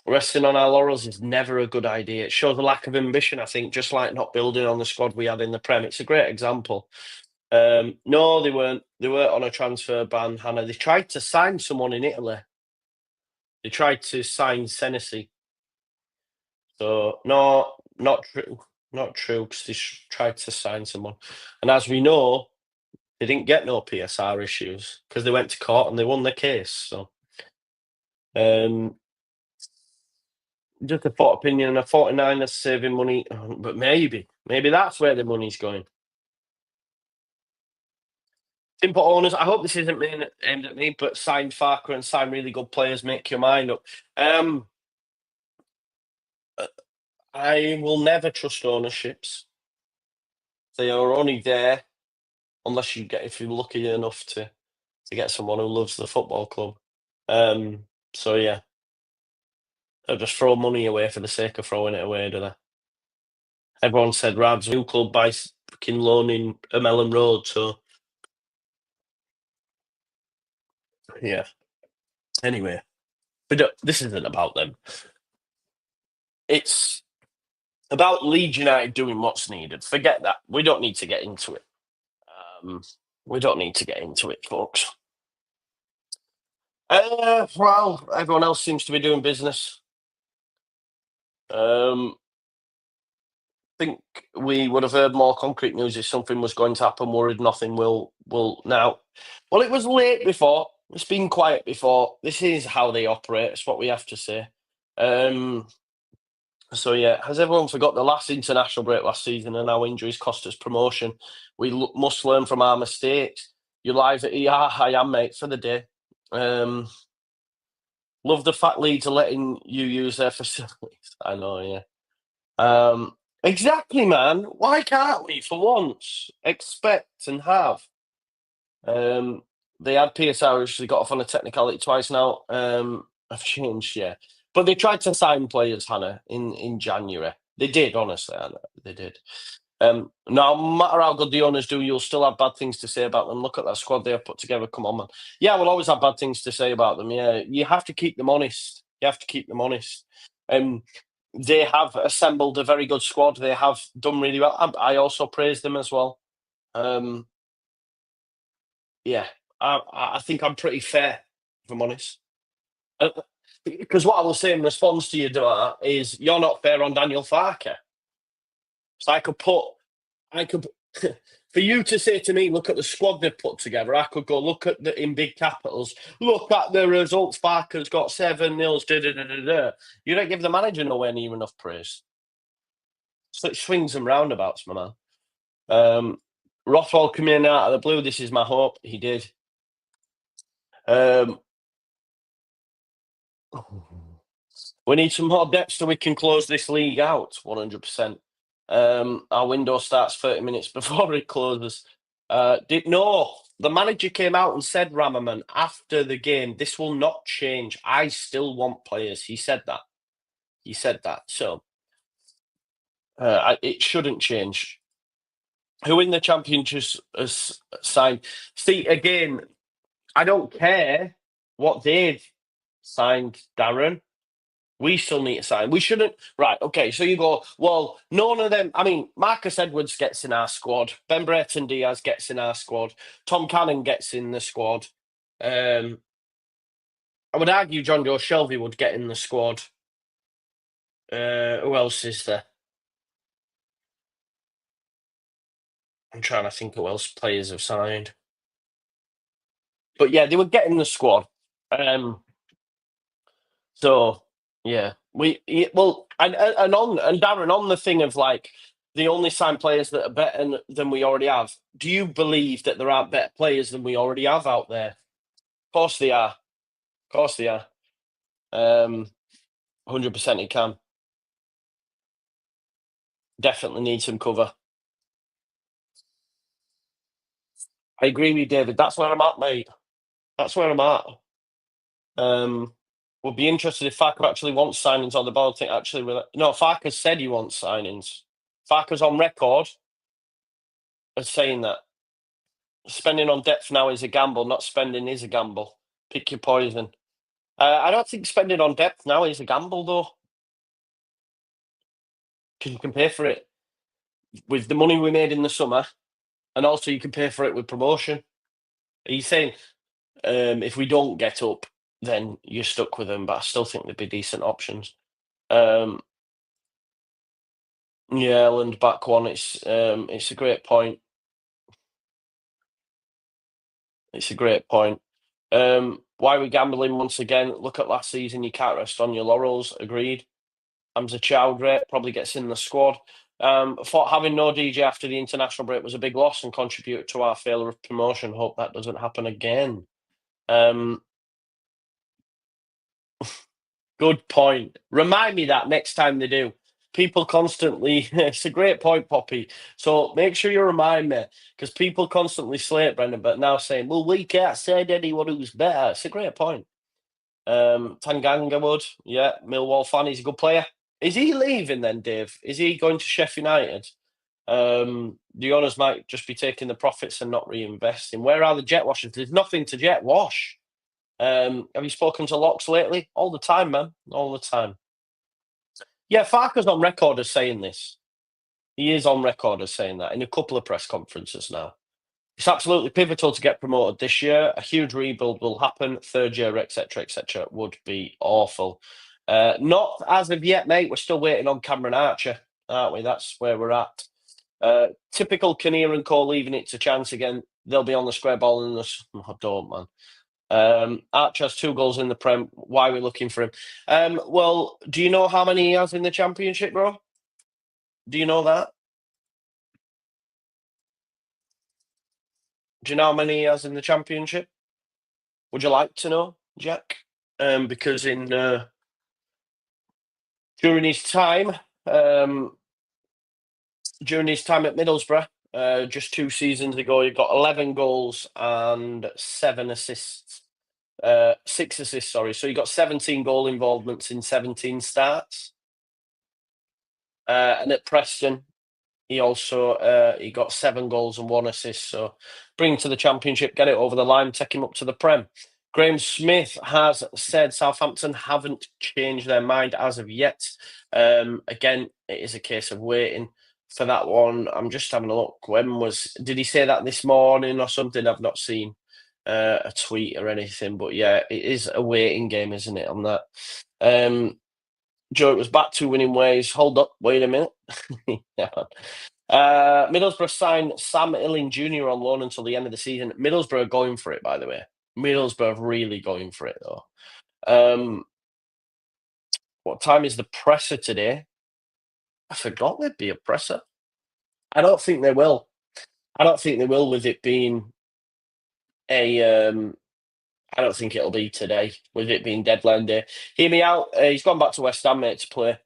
Resting on our laurels is never a good idea. It shows a lack of ambition, I think, just like not building on the squad we had in the Prem. It's a great example. No, they weren't. They weren't on a transfer ban, Hannah. They tried to sign someone in Italy. They tried to sign Senesi. So, no, not true. Not true, because they tried to sign someone. And as we know, they didn't get no PSR issues because they went to court and they won the case. So, just a thought opinion, a 49er saving money, but maybe that's where the money's going. Simple owners, I hope this isn't aimed at me, but sign Farker and sign really good players, make your mind up. I will never trust ownerships. They are only there unless if you're lucky enough to get someone who loves the football club. So yeah. They'll just throw money away for the sake of throwing it away, do they? Everyone said Rab's new club by fucking loan in Melon Road, so yeah. Anyway, but this isn't about them. It's about Leeds United doing what's needed. Forget that. We don't need to get into it. Folks. Well, everyone else seems to be doing business. think we would have heard more concrete news if something was going to happen. Worried nothing will now. Well, it was late before. It's been quiet before. This is how they operate. It's what we have to say. So yeah, has everyone forgot the last international break last season and how injuries cost us promotion? We must learn from our mistakes. You're live at ER. I am, mate, for the day. Love the fact Leeds are letting you use their facilities. I know, yeah. Exactly, man. Why can't we, for once, expect and have? They had PSR, which they got off on a technicality twice now. I've changed, yeah. But they tried to sign players, Hannah, in January. They did, honestly, Hannah. They did. No matter how good the owners do, you'll still have bad things to say about them. Look at that squad they have put together. Come on, man. Yeah, we'll always have bad things to say about them. Yeah, you have to keep them honest. You have to keep them honest. They have assembled a very good squad. They have done really well. I also praise them as well. Yeah, I think I'm pretty fair, if I'm honest. Because what I will say in response to you, Dua, is you're not fair on Daniel Farker. So I could, for you to say to me, look at the squad they've put together, I could go look at the in big capitals, look at the results. Farker's got 7 nils. Da, da, da, da, da. You don't give the manager nowhere near enough praise. So it swings and roundabouts, my man. Rothwell coming in out of the blue. This is my hope. He did. We need some more depth so we can close this league out 100%. Our window starts 30 minutes before it closes. No, the manager came out and said, Rammerman, after the game, this will not change. I still want players. He said that. So it shouldn't change. Who in the championship has signed? See, again, I don't care what they've signed, Darren. We still need to sign. We shouldn't. Right. Okay. So you go, well, none of them. I mean, Marcus Edwards gets in our squad. Ben Brereton Diaz gets in our squad. Tom Cannon gets in the squad. I would argue John Joe Shelby would get in the squad. Who else is there? I'm trying to think who else players have signed. But yeah, they would get in the squad. So yeah, and Darren, on the thing of like they only sign players that are better than we already have. Do you believe that there aren't better players than we already have out there? Of course they are. Of course they are. 100% he can. Definitely need some cover. I agree with you, David. That's where I'm at, mate. That's where I'm at. We'll be interested if Farker actually wants signings on the board. I think actually, no, Farker said he wants signings. Farker's on record as saying that spending on depth now is a gamble. Not spending is a gamble. Pick your poison. I don't think spending on depth now is a gamble, though. Because you can pay for it with the money we made in the summer, and also you can pay for it with promotion. Are you saying if we don't get up, then you're stuck with them? But I still think there'd be decent options. Yeah, Elland back one. It's a great point. It's a great point. Why are we gambling once again? Look at last season. You can't rest on your laurels. Agreed. Hamza Chowdhury probably gets in the squad. Thought having no DJ after the international break was a big loss and contributed to our failure of promotion. Hope that doesn't happen again. Good point. Remind me that next time they do. People constantly, it's a great point, Poppy. So make sure you remind me because people constantly slate Brendan, but now saying, well, we can't say anyone who's better. It's a great point. Tanganga would, yeah, Millwall fan. He's a good player. Is he leaving then, Dave? Is he going to Sheffield United? The owners might just be taking the profits and not reinvesting. Where are the jet washers? There's nothing to jet wash. Have you spoken to Locks lately? All the time, man. All the time. Yeah, Farker's on record as saying this. He is on record as saying that in a couple of press conferences now. It's absolutely pivotal to get promoted this year. A huge rebuild will happen. Third year, etc., would be awful. Not as of yet, mate. We're still waiting on Cameron Archer. aren't we? That's where we're at. Typical Kinnear and Co leaving it to chance again. They'll be on the square ball in this. I don't, man. Archer has 2 goals in the Prem. Why are we looking for him? Well, do you know how many he has in the Championship, bro? Do you know that? Do you know how many he has in the Championship? Would you like to know, Jack? Because during his time, during his time at Middlesbrough, just 2 seasons ago, he got 11 goals and 7 assists. 6 assists, sorry. So he got 17 goal involvements in 17 starts. And at Preston, he also he got 7 goals and 1 assist. So bring him to the Championship, get it over the line, take him up to the Prem. Graham Smith has said Southampton haven't changed their mind as of yet. Again, it is a case of waiting for that one. I'm just having a look. Did he say that this morning or something? I've not seen a tweet or anything, but yeah, it is a waiting game, isn't it, on that? Joe, it was back to winning ways. Hold up, wait a minute. Yeah. Middlesbrough signed Sam Illing Jr. on loan until the end of the season. Middlesbrough are going for it, by the way. Middlesbrough are really going for it, though. What time is the presser today? I forgot there'd be a presser. I don't think they will. I don't think they will, with it being a. I don't think it'll be today, with it being deadline day. Hear me out. He's gone back to West Ham, mate, to play.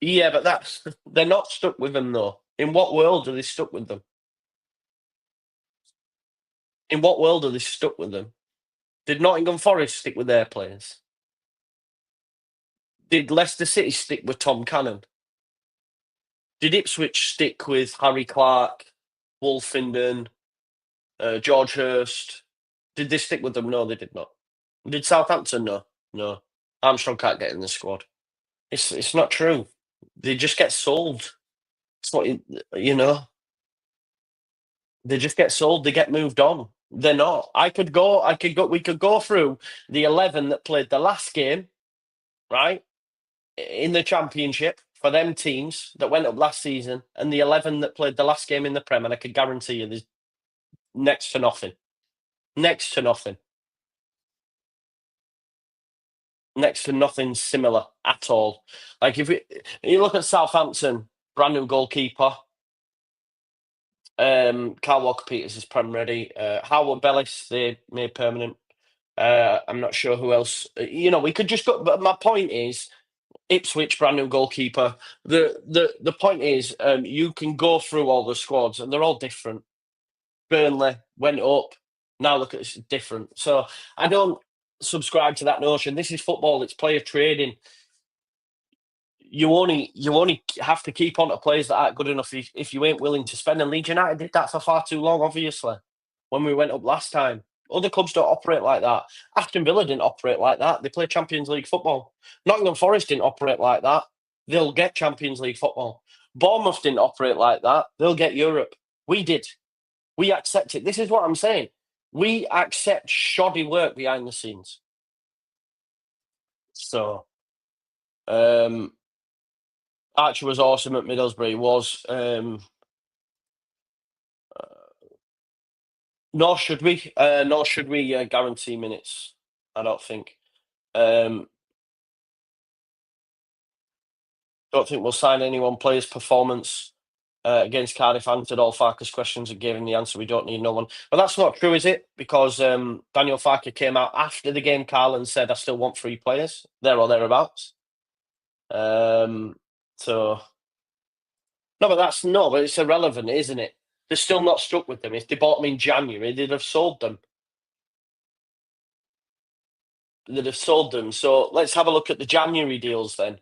Yeah, but they're not stuck with them, though. In what world are they stuck with them? In what world are they stuck with them? Did Nottingham Forest stick with their players? Did Leicester City stick with Tom Cannon? Did Ipswich stick with Harry Clark, Wolfenden, George Hurst? Did they stick with them? No, they did not. Did Southampton? No, no. Armstrong can't get in the squad. It's not true. They just get sold. It's what you know. They just get sold. They get moved on. They're not. I could go. We could go through the 11 that played the last game, right, in the Championship for them teams that went up last season, and the 11 that played the last game in the Prem, and I could guarantee you there's next to nothing. Next to nothing. Next to nothing similar at all. Like if you look at Southampton, brand new goalkeeper. Carl Walker-Peters is Prem ready. Howard Bellis, they made permanent. I'm not sure who else. We could just go. But my point is, Ipswich, brand new goalkeeper. The point is, you can go through all the squads, and they're all different. Burnley went up. Now look at it's different. So I don't subscribe to that notion. This is football. It's player trading. You only have to keep on to players that aren't good enough if you ain't willing to spend. And Leeds United did that for far too long, obviously, when we went up last time. Other clubs don't operate like that. Aston Villa didn't operate like that. They play Champions League football. Nottingham Forest didn't operate like that. They'll get Champions League football. Bournemouth didn't operate like that. They'll get Europe. We did. We accept it. This is what I'm saying. We accept shoddy work behind the scenes. So, Archer was awesome at Middlesbrough. He was. Nor should we. Nor should we guarantee minutes. I don't think. Don't think we'll sign anyone. Players' performance against Cardiff answered all Farker's questions and gave him the answer. We don't need no one. But that's not true, is it? Because Daniel Farker came out after the game, Carl, and said, "I still want 3 players there or thereabouts." So no, but it's irrelevant, isn't it? They're still not stuck with them. If they bought them in January, they'd have sold them. So let's have a look at the January deals then.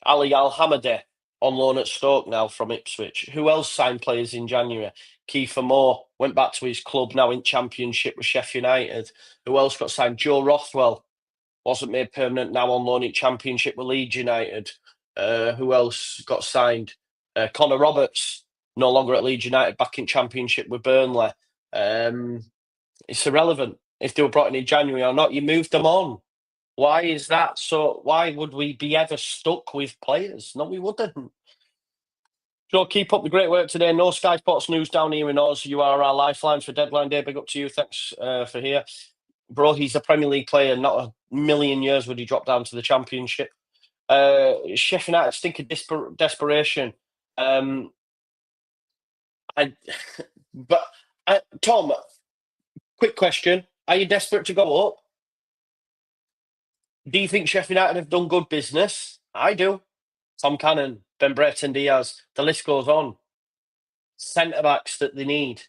Ali Al-Hamadeh on loan at Stoke now from Ipswich. Who else signed players in January? Kiefer Moore went back to his club now in Championship with Sheffield United. Who else got signed? Joe Rothwell wasn't made permanent, now on loan in Championship with Leeds United. Who else got signed? Connor Roberts, no longer at Leeds United, back in Championship with Burnley. It's irrelevant if they were brought in January or not. You moved them on. Why is that? So why would we be ever stuck with players? No, we wouldn't. So keep up the great work today. No Sky Sports news down here in Oz. You are our lifelines for deadline day. Big up to you. Thanks for here. Bro, he's a Premier League player. Not a million years would he drop down to the Championship. Sheffield United stink of desperation. I, but Tom, quick question: are you desperate to go up? Do you think Sheffield United have done good business? I do. Tom Cannon, Ben Brereton Diaz, the list goes on. Centre backs that they need.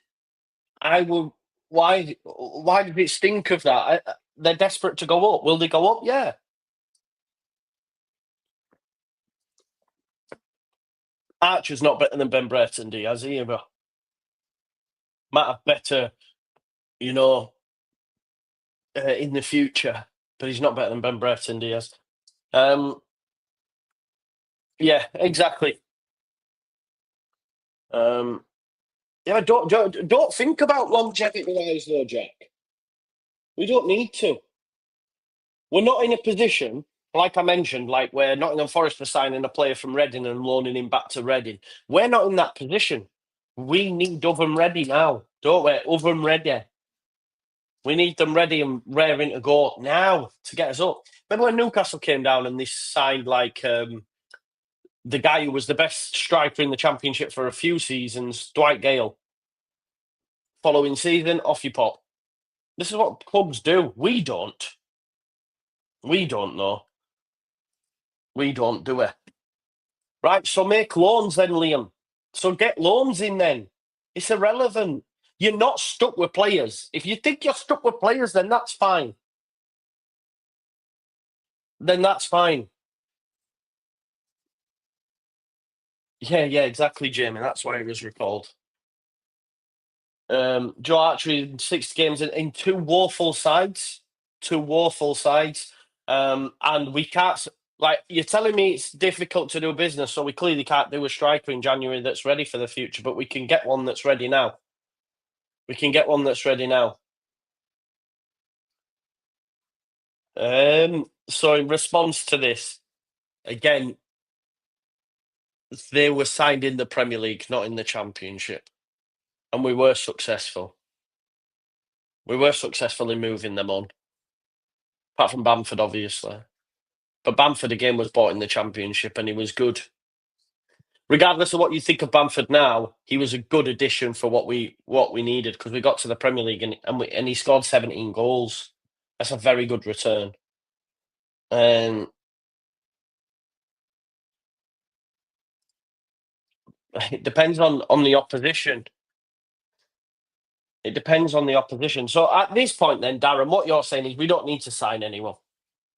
I will. Why did it stink of that? They're desperate to go up. Will they go up? Yeah. Archer's not better than Ben Brereton Diaz either. Might have better, you know, in the future, but he's not better than Ben Brereton Diaz. Yeah, exactly. Yeah, don't think about longevity wise though, Jack. We don't need to. We're not in a position, like I mentioned, like where Nottingham Forest are signing a player from Reading and loaning him back to Reading. We're not in that position. We need Oven ready now, don't we? Oven ready. We need them ready and raring to go now to get us up. Remember when Newcastle came down and they signed like the guy who was the best striker in the Championship for a few seasons, Dwight Gale. Following season, off you pop. This is what clubs do. We don't. We don't know. We don't do it. Right, so make loans then, Liam. So get loans in then. It's irrelevant. You're not stuck with players. If you think you're stuck with players, then that's fine. Then that's fine. Yeah, exactly, Jamie. That's why it was recalled. Joe Archer in 6 games in two woeful sides. Two woeful sides. And we can't, like, you're telling me it's difficult to do business, so we clearly can't do a striker in January that's ready for the future, but we can get one that's ready now. We can get one that's ready now. So in response to this, again, they were signed in the Premier League, not in the Championship. And we were successful. We were successful in moving them on. Apart from Bamford, obviously. But Bamford again was bought in the Championship and he was good. Regardless of what you think of Bamford now, he was a good addition for what we needed because we got to the Premier League and he scored 17 goals. That's a very good return. And it depends on the opposition. It depends on the opposition. So at this point, then, Darren, what you're saying is we don't need to sign anyone.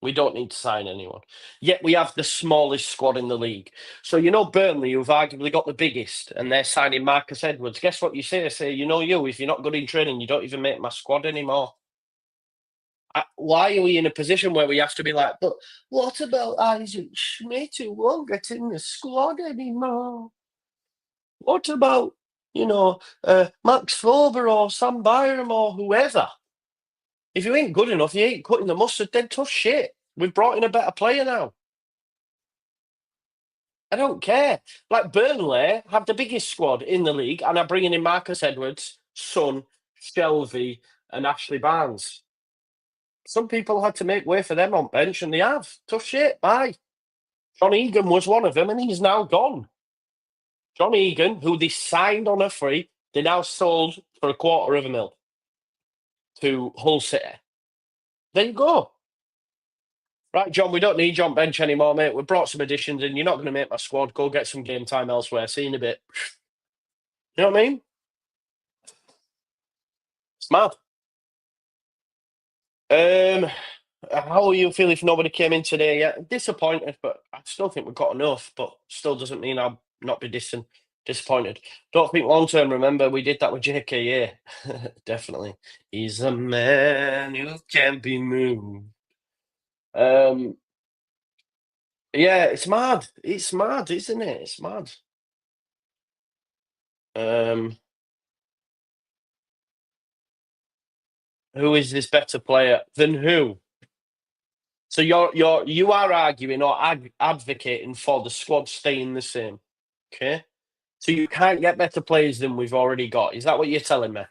We don't need to sign anyone. Yet we have the smallest squad in the league. So you know Burnley, who've arguably got the biggest, and they're signing Marcus Edwards. Guess what you say? They say, if you're not good in training, you don't even make my squad anymore. Why are we in a position where we have to be like, but what about Isaac Schmidt who won't get in the squad anymore? What about, Max Fober or Sam Byram or whoever? If you ain't good enough, you ain't cutting the mustard, then tough shit. We've brought in a better player now. I don't care. Like Burnley have the biggest squad in the league and are bringing in Marcus Edwards, Son, Shelvey, and Ashley Barnes. Some people had to make way for them on bench, and they have. Tough shit. Bye. John Egan was one of them, and he's now gone. John Egan, who they signed on a free, they now sold for $250,000 to Hull City. There you go. Right, John, we don't need you on bench anymore, mate. We brought some additions in. You're not going to make my squad. Go get some game time elsewhere. See you in a bit. You know what I mean? It's mad. How will you feel if nobody came in today? Yeah, disappointed, but I still think we've got enough. But still doesn't mean I'll not be disappointed. Don't think long term. Remember, we did that with JKA. Definitely, he's a man who can't be moved. Yeah, it's mad. It's mad, isn't it? It's mad. Who is this better player than who? So you are arguing or advocating for the squad staying the same. Okay. So you can't get better players than we've already got. Is that what you're telling me?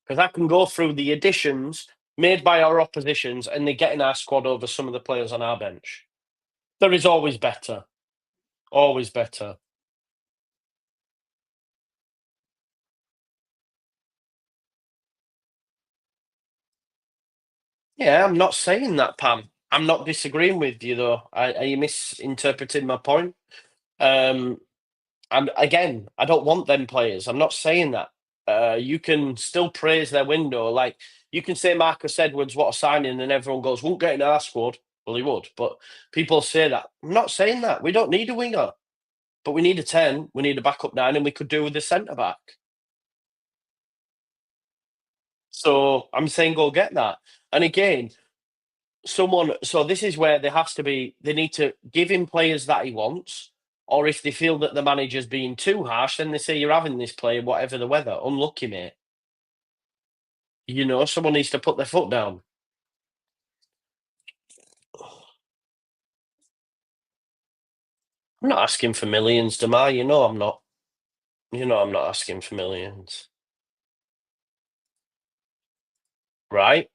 Because I can go through the additions made by our oppositions and they're getting our squad over some of the players on our bench. There is always better. Always better. Yeah, I'm not saying that, Pam. I'm not disagreeing with you, though. Are you misinterpreting my point? Um, and again, I don't want them players. I'm not saying that. You can still praise their window. Like, you can say Marcus Edwards, what a signing, and everyone goes, won't get in our squad. Well, he would. But people say that. I'm not saying that. We don't need a winger, but we need a 10. We need a backup 9, and we could do with the centre back. So I'm saying go get that. And again, so this is where there has to be, they need to give him players that he wants, or if they feel that the manager's being too harsh, then they say you're having this player whatever the weather. Unlucky, mate. Someone needs to put their foot down. I'm not asking for millions, Demar. I'm not. I'm not asking for millions. Right?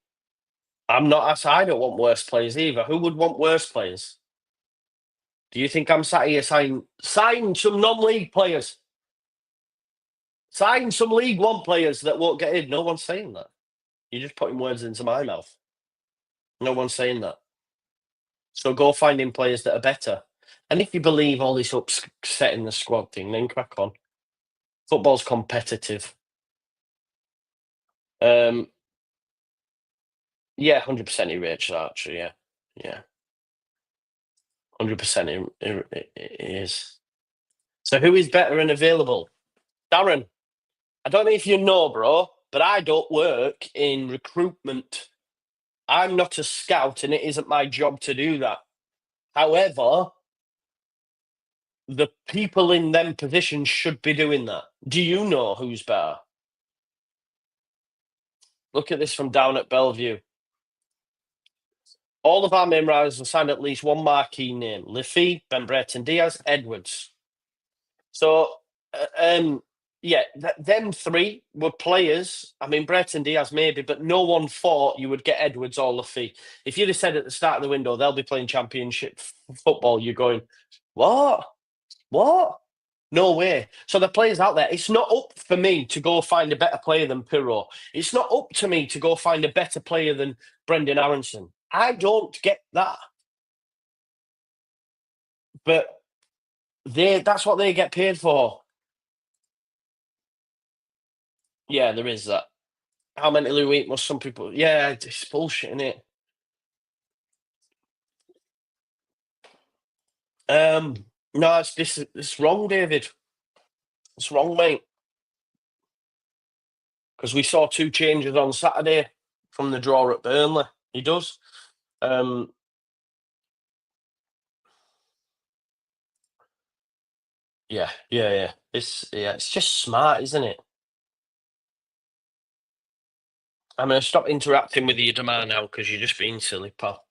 I don't want worse players either. Who would want worse players? Do you think I'm sat here saying sign some non-league players? Sign some League One players that won't get in. No one's saying that. You're just putting words into my mouth. No one's saying that. So go finding players that are better. And if you believe all this upsetting the squad thing, then crack on. Football's competitive. Um, yeah, 100% he rates Archer. Yeah, yeah, 100% it is. So who is better and available? Darren, I don't know if you know, bro, but I don't work in recruitment. I'm not a scout, and it isn't my job to do that. However, the people in them positions should be doing that. Do you know who's better? Look at this from down at Bellevue. All of our main rivals have signed at least one marquee name: Liffey, Ben Brereton Diaz, Edwards. So, yeah, them three were players. I mean, Brereton Diaz maybe, but no one thought you would get Edwards or Liffey. If you'd have said at the start of the window they'll be playing championship football, you're going, what? What? No way. So the players out there, it's not up for me to go find a better player than Pirro. It's not up to me to go find a better player than Brendan Aronson. I don't get that. But that's what they get paid for. Yeah, there is that. How mentally weak must some people? Yeah, it's bullshit, isn't it? No, it's wrong, David. It's wrong, mate. Because we saw two changes on Saturday from the draw at Burnley. He does. Um, yeah. It's just smart, isn't it? I'm going to stop interacting with you, Damar, now because you're just being silly, pal.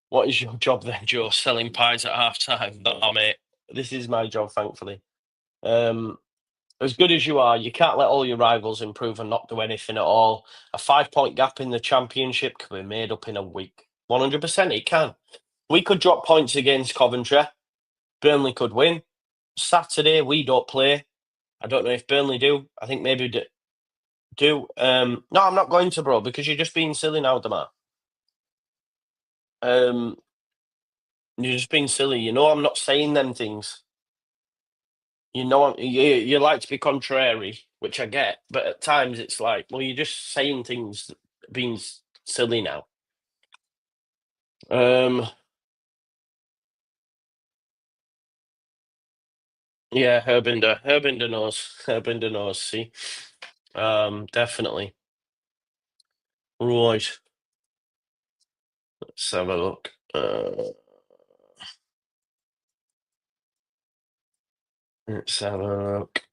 What is your job then, Joe? Selling pies at half time? No, mate. This is my job, thankfully. Um, as good as you are, you can't let all your rivals improve and not do anything at all. A 5 point gap in the championship can be made up in a week. 100% it can. We could drop points against Coventry. Burnley could win. Saturday, we don't play. I don't know if Burnley do. I think maybe do. No, I'm not going to, bro, because you're just being silly now, Damar. Um, you're just being silly. I'm not saying them things. You like to be contrary, which I get, but at times it's like, well, you're just saying things, being silly now. Yeah, Herbinder knows. Herbinder knows. See, definitely. Right. Let's have a look. Let's have a look.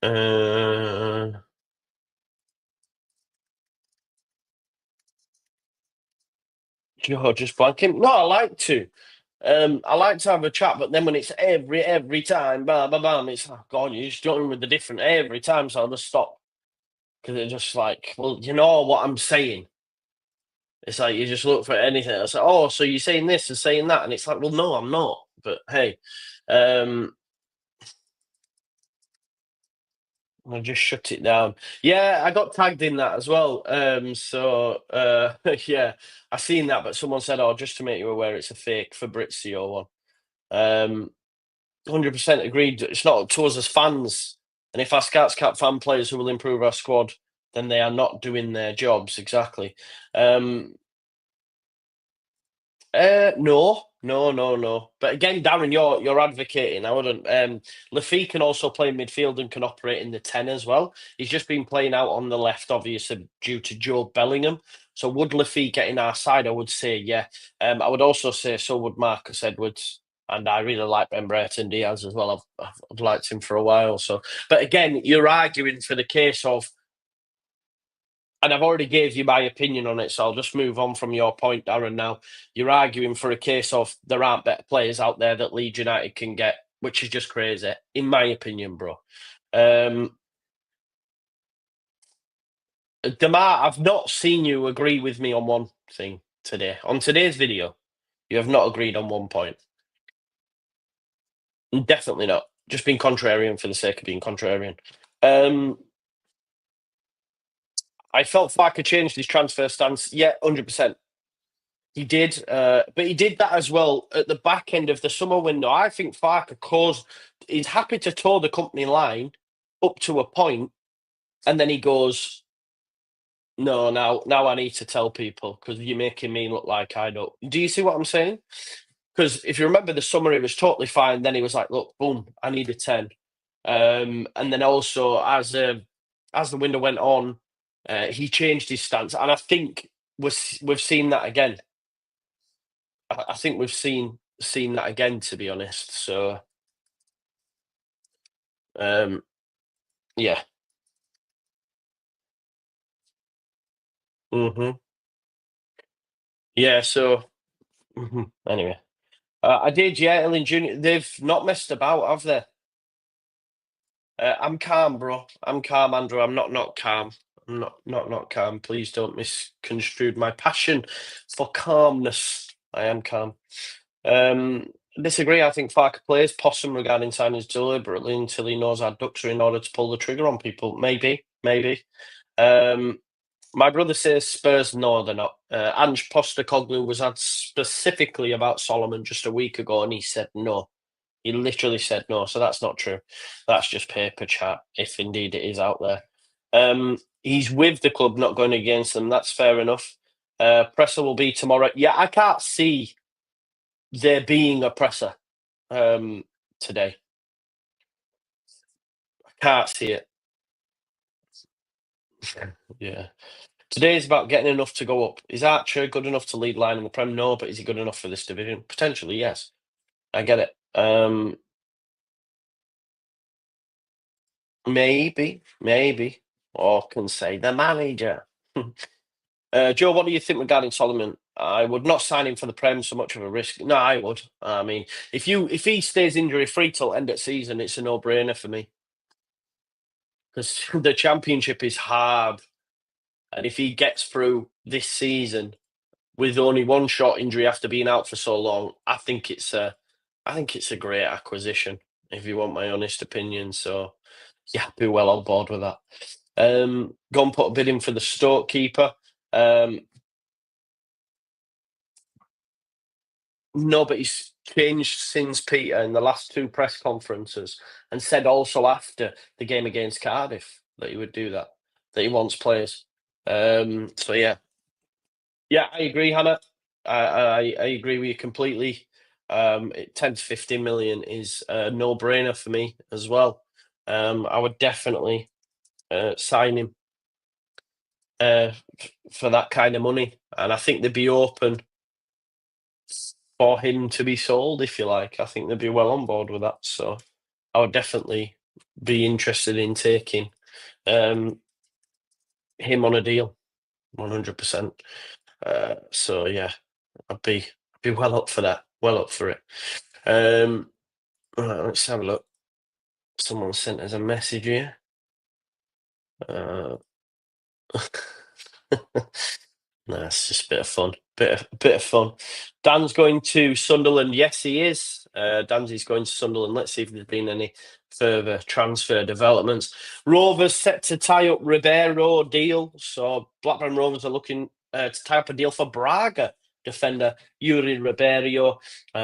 Joe, just blank him. No, I like to. I like to have a chat, but then when it's every time, blah blah blah, it's oh god, you just don't with the different every time, so I'll just stop because it's just like, well, you know what I'm saying. It's like you just look for anything. It's like, oh, so you're saying this and saying that, and it's like, well, no, I'm not. But hey, um, I just shut it down. Yeah, I got tagged in that as well. Yeah, I seen that, but someone said, "Oh, just to make you aware, it's a fake Fabrizio one." 100% agreed. It's not up to us as fans, and if our Scats Cap fan players who will improve our squad, then they are not doing their jobs exactly. No, no, no, no. But again, Darren, you're advocating. I wouldn't. Lafitte can also play midfield and can operate in the 10 as well. He's just been playing out on the left, obviously due to Joe Bellingham. So would Lafitte get in our side? I would say yeah. I would also say so would Marcus Edwards. And I really like Ben Brereton Diaz as well. I've liked him for a while. So, but again, you're arguing for the case of, and I've already gave you my opinion on it, so I'll just move on from your point, Darren. Now you're arguing for a case of there aren't better players out there that Leeds United can get, which is just crazy, in my opinion, bro. Damar, I've not seen you agree with me on one thing today. On today's video, you have not agreed on one point. Definitely not. Just being contrarian for the sake of being contrarian. I felt Farker changed his transfer stance. Yeah, 100%. He did, but he did that as well at the back end of the summer window. I think Farker caused. He's happy to toe the company line up to a point, and then he goes, "No, now I need to tell people because you're making me look like I don't." Do you see what I'm saying? Because if you remember the summer, he was totally fine. Then he was like, "Look, boom, I need a 10." And then also as the window went on, he changed his stance, and I think we've seen that again. I think we've seen that again, to be honest. So, um, yeah. Hmm. Yeah. So, anyway, I did. Yeah, Ellen Junior. They've not messed about, have they? I'm calm, bro. I'm calm, Andrew. I'm not calm. I'm not calm. Please don't misconstrue my passion for calmness. I am calm. Um, Disagree. I think Farker plays possum regarding signings deliberately until he knows our ducks are in order to pull the trigger on people. Maybe, maybe. Um, my brother says Spurs. No, they're not. Ange Postecoglou was asked specifically about Solomon just a week ago, and he said no. He literally said no. So that's not true. That's just paper chat, if indeed it is out there. He's with the club, not going against them. That's fair enough. Presser will be tomorrow. Yeah, I can't see there being a presser today. I can't see it. Yeah. Today is about getting enough to go up. Is Archer good enough to lead line in the Prem? No, but is he good enough for this division? Potentially, yes. I get it. Maybe. Or can say the manager. Joe, what do you think regarding Solomon? I would not sign him for the Prem, so much of a risk. No, I would. I mean, if he stays injury free till end of season, it's a no brainer for me because the Championship is hard, and if he gets through this season with only one short injury after being out for so long, I think it's a great acquisition. If you want my honest opinion, so yeah, be well on board with that. Go and put a bid in for the Stoke keeper. No, but he's changed since Peter in the last two press conferences and said also after the game against Cardiff that he would do that he wants players. So yeah, I agree, Hannah. I agree with you completely. 10 to 15 million is a no-brainer for me as well. I would definitely sign him for that kind of money, and I think they'd be open for him to be sold, if you like. I think they'd be well on board with that. So I would definitely be interested in taking him on a deal, 100%. So yeah. I'd be well up for that. Well up for it. Right, let's have a look. Someone sent us a message here. No, it's just a bit of fun. Bit of fun. Dan's going to Sunderland. Yes, he is. Dan's going to Sunderland. Let's see if there's been any further transfer developments. Rovers set to tie up Ribeiro deal. So Blackburn Rovers are looking to tie up a deal for Braga defender Yuri Ribeiro,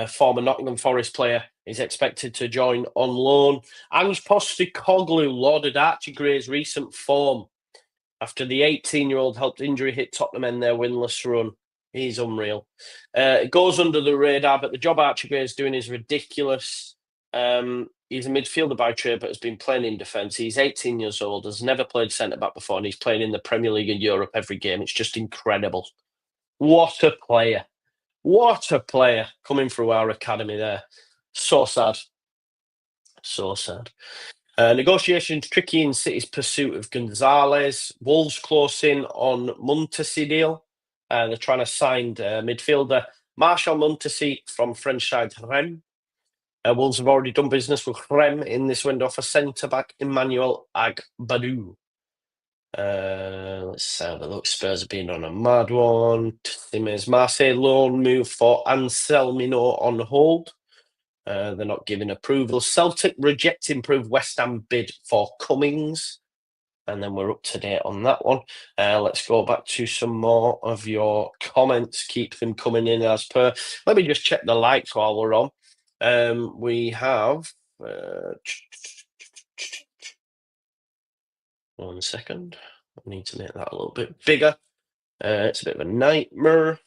former Nottingham Forest player, is expected to join on loan. Ange Postecoglou lauded Archie Gray's recent form after the 18-year-old helped injury hit Tottenham end their winless run. He's unreal. It goes under the radar, but the job Archie Gray is doing is ridiculous. He's a midfielder by trade, but has been playing in defence. He's 18 years old, has never played centre-back before, and he's playing in the Premier League and Europe every game. It's just incredible. What a player. What a player coming through our academy there. So sad. So sad. Negotiations tricky in City's pursuit of Gonzalez. Wolves close in on Muntasi deal. They're trying to sign midfielder Marshall Muntasi from French side Rennes. Wolves have already done business with Rennes in this window for centre-back Emmanuel Agbadou. Let's have a look. Spurs have been on a mad one. Marseille loan move for Anselmino on hold. They're not giving approval. Celtic reject improved West Ham bid for Cummings. And then we're up to date on that one. Let's go back to some more of your comments. Keep them coming in as per. Let me just check the likes while we're on. We have... 1 second. I need to make that a little bit bigger. It's a bit of a nightmare.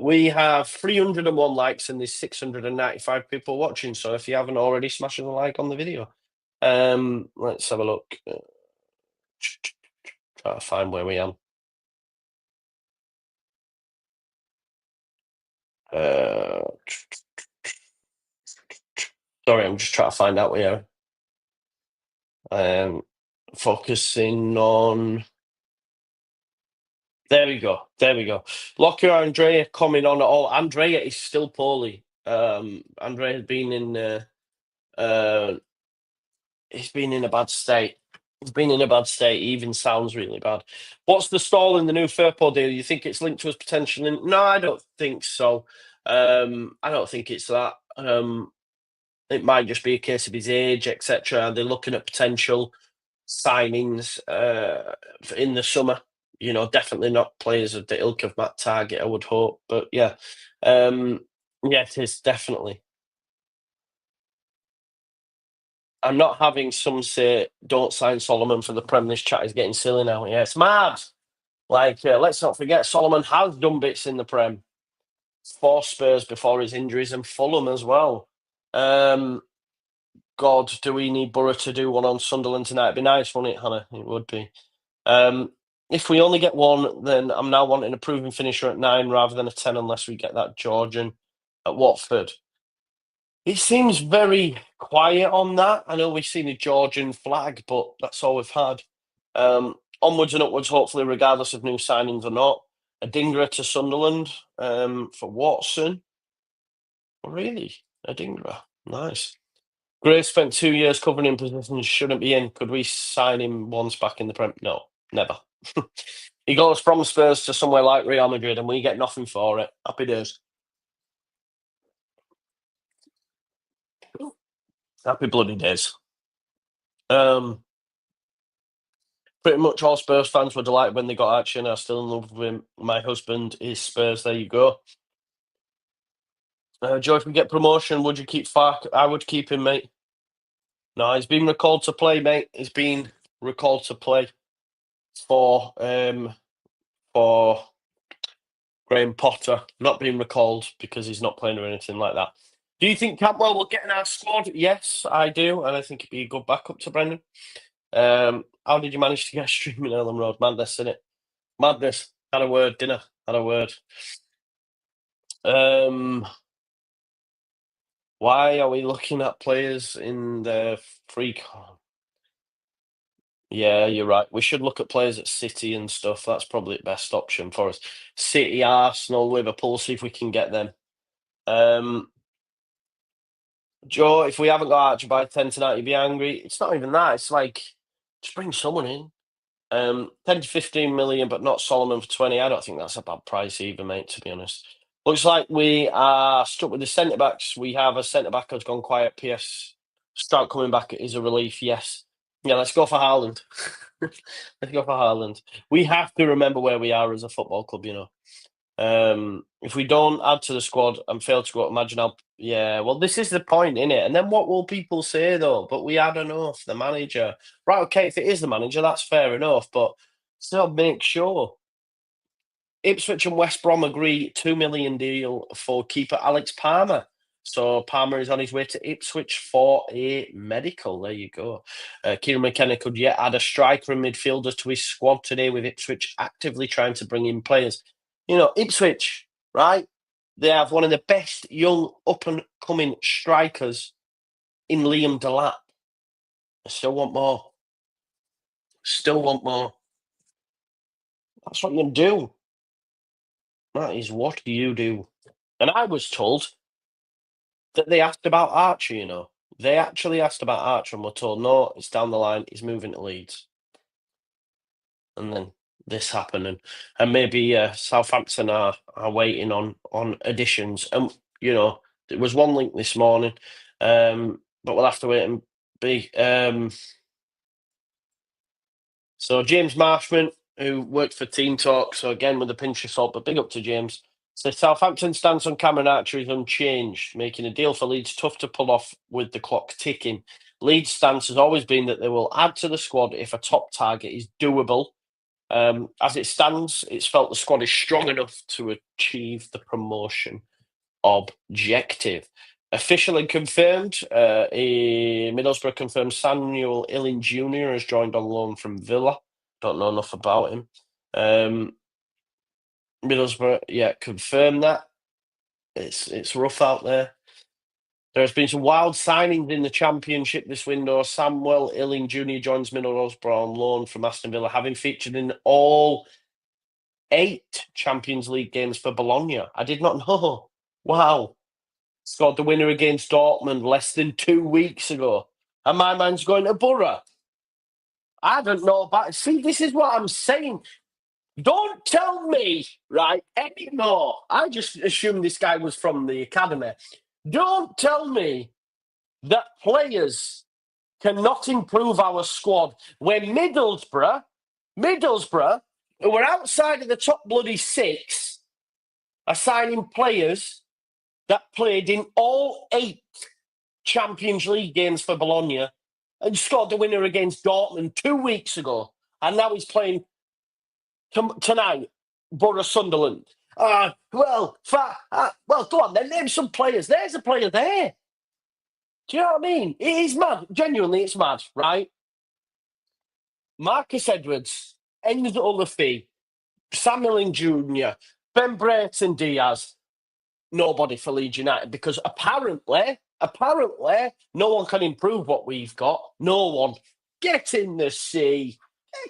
We have 301 likes and there's 695 people watching. So if you haven't already, smash a like on the video. Let's have a look. Try to find where we am. Sorry, I'm just trying to find out where. Focusing on. There we go. There we go. Locker Andrea coming on at all. Andrea is still poorly. Andrea has been in. He's been in a bad state. He's been in a bad state. He even sounds really bad. What's the stall in the new Firpo deal? You think it's linked to his potential? No, I don't think so. I don't think it's that. It might just be a case of his age, etc. They're looking at potential signings in the summer. You know, definitely not players of the ilk of Matt Target, I would hope. But yeah, it is definitely. I'm not having some say, don't sign Solomon for the Prem. This chat is getting silly now. Yeah, it's mad. Like, let's not forget, Solomon has done bits in the Prem for Spurs before his injuries and Fulham as well. God, do we need Borough to do one on Sunderland tonight? It'd be nice, wouldn't it, Hannah? It would be. If we only get one, then I'm now wanting a proven finisher at 9 rather than a 10 unless we get that Georgian at Watford. He seems very quiet on that. I know we've seen a Georgian flag, but that's all we've had. Onwards and upwards, hopefully, regardless of new signings or not. A Dingra to Sunderland for Watson. Really? A Dingra. Nice. Gray spent 2 years covering in positions shouldn't be in. Could we sign him once back in the Prem? No, never. He goes from Spurs to somewhere like Real Madrid and we get nothing for it. Happy days. Happy bloody days. Pretty much all Spurs fans were delighted when they got Archie and are still in love with him. My husband is Spurs. There you go. Joe, if we get promotion, would you keep Fark? I would keep him, mate. No, he's been recalled to play, mate. He's been recalled to play for Graham Potter. Not being recalled because he's not playing or anything like that. Do you think Campbell will get in our squad? Yes, I do, and I think he'd be a good backup to Brendan. How did you manage to get streaming Ellen Road? Madness, isn't it? Madness. Had a word, dinner. Had a word. Why are we looking at players in the free? Yeah, you're right. We should look at players at City and stuff. That's probably the best option for us. City, Arsenal, Liverpool, see if we can get them. Um, Joe, if we haven't got Archie by 10 tonight, you'd be angry. It's not even that. It's like, just bring someone in. 10 to 15 million, but not Solomon for 20. I don't think that's a bad price either, mate, to be honest. Looks like we are stuck with the centre backs. We have a centre back who's gone quiet. PS start coming back is a relief. Yes. Yeah, let's go for Haaland. Let's go for Haaland. We have to remember where we are as a football club, you know. If we don't add to the squad and fail to go, imagine how. Yeah, well, this is the point, innit? And then what will people say though? But we had enough. The manager, right? Okay, if it is the manager, that's fair enough. But still, make sure Ipswich and West Brom agree 2 million deal for keeper Alex Palmer. So Palmer is on his way to Ipswich for a medical. There you go. Kieran McKenna could yet add a striker and midfielder to his squad today, with Ipswich actively trying to bring in players. You know, Ipswich, right? They have one of the best young up and coming strikers in Liam Delap. I still want more. Still want more. That's what you do. That is what you do. And I was told that they asked about Archer, you know. They actually asked about Archer and were told, no, it's down the line, he's moving to Leeds. And then this happened. And maybe Southampton are waiting on additions. And, you know, there was one link this morning, but we'll have to wait and be. So James Marshman, who worked for Team Talk, so again with a pinch of salt, but big up to James. So Southampton stance on Cameron Archer is unchanged, making a deal for Leeds tough to pull off with the clock ticking. Leeds' stance has always been that they will add to the squad if a top target is doable. As it stands, it's felt the squad is strong enough to achieve the promotion objective. Officially confirmed, Middlesbrough confirmed Samuel Illing Jr. has joined on loan from Villa. Don't know enough about him. Middlesbrough, yeah, confirmed that. It's rough out there. There's been some wild signings in the Championship this window. Samuel Illing Jr. joins Middlesbrough on loan from Aston Villa, having featured in all 8 Champions League games for Bologna. I did not know. Wow. Scored the winner against Dortmund less than 2 weeks ago. And my man's going to Borough. I don't know about. See, this is what I'm saying. Don't tell me, right, anymore. I just assumed this guy was from the academy. Don't tell me that players cannot improve our squad when Middlesbrough, who were outside of the top bloody 6, are signing players that played in all 8 Champions League games for Bologna and scored the winner against Dortmund 2 weeks ago. And now he's playing tonight, Borough Sunderland. Well, go on then, name some players. There's a player there. Do you know what I mean? It is mad. Genuinely, it's mad, right? Marcus Edwards, Enzo LUFC, Samuel Jr., Ben Brayton Diaz, nobody for Leeds United, because apparently, no one can improve what we've got. No one. Get in the sea.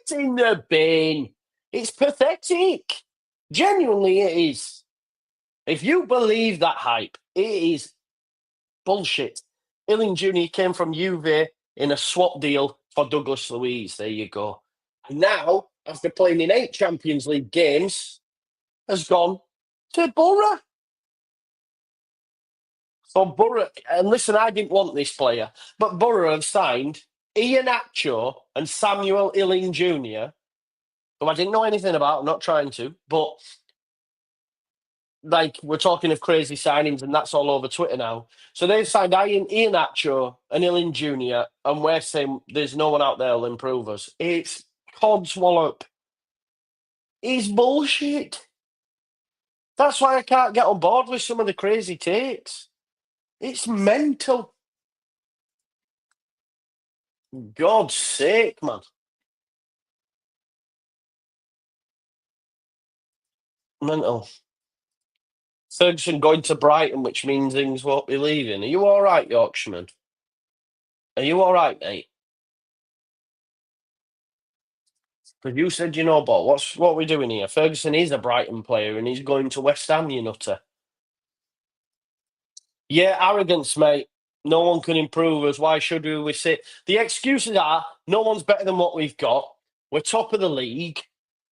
Get in the bin. It's pathetic. Genuinely, it is. If you believe that hype, it is bullshit. Illing Jr. came from Juve in a swap deal for Douglas Luiz. There you go. And now, after playing in 8 Champions League games, has gone to Borough. So Borough, and listen, I didn't want this player, but Borough have signed Ian Acho and Samuel Illing Jr., who I didn't know anything about. I'm not trying to, but like we're talking of crazy signings, and that's all over Twitter now. So they've signed Ian Acho and Illing Jr., and we're saying there's no one out there who'll improve us. It's codswallop. It's bullshit. That's why I can't get on board with some of the crazy takes. It's mental. God's sake, man. Mental. Ferguson going to Brighton, which means things won't be leaving. Are you all right, Yorkshireman? Are you all right, mate? Because you said, but what are we doing here? Ferguson is a Brighton player and he's going to West Ham, you nutter. Yeah, arrogance, mate. No one can improve us. Why should we sit? The excuses are no one's better than what we've got. We're top of the league,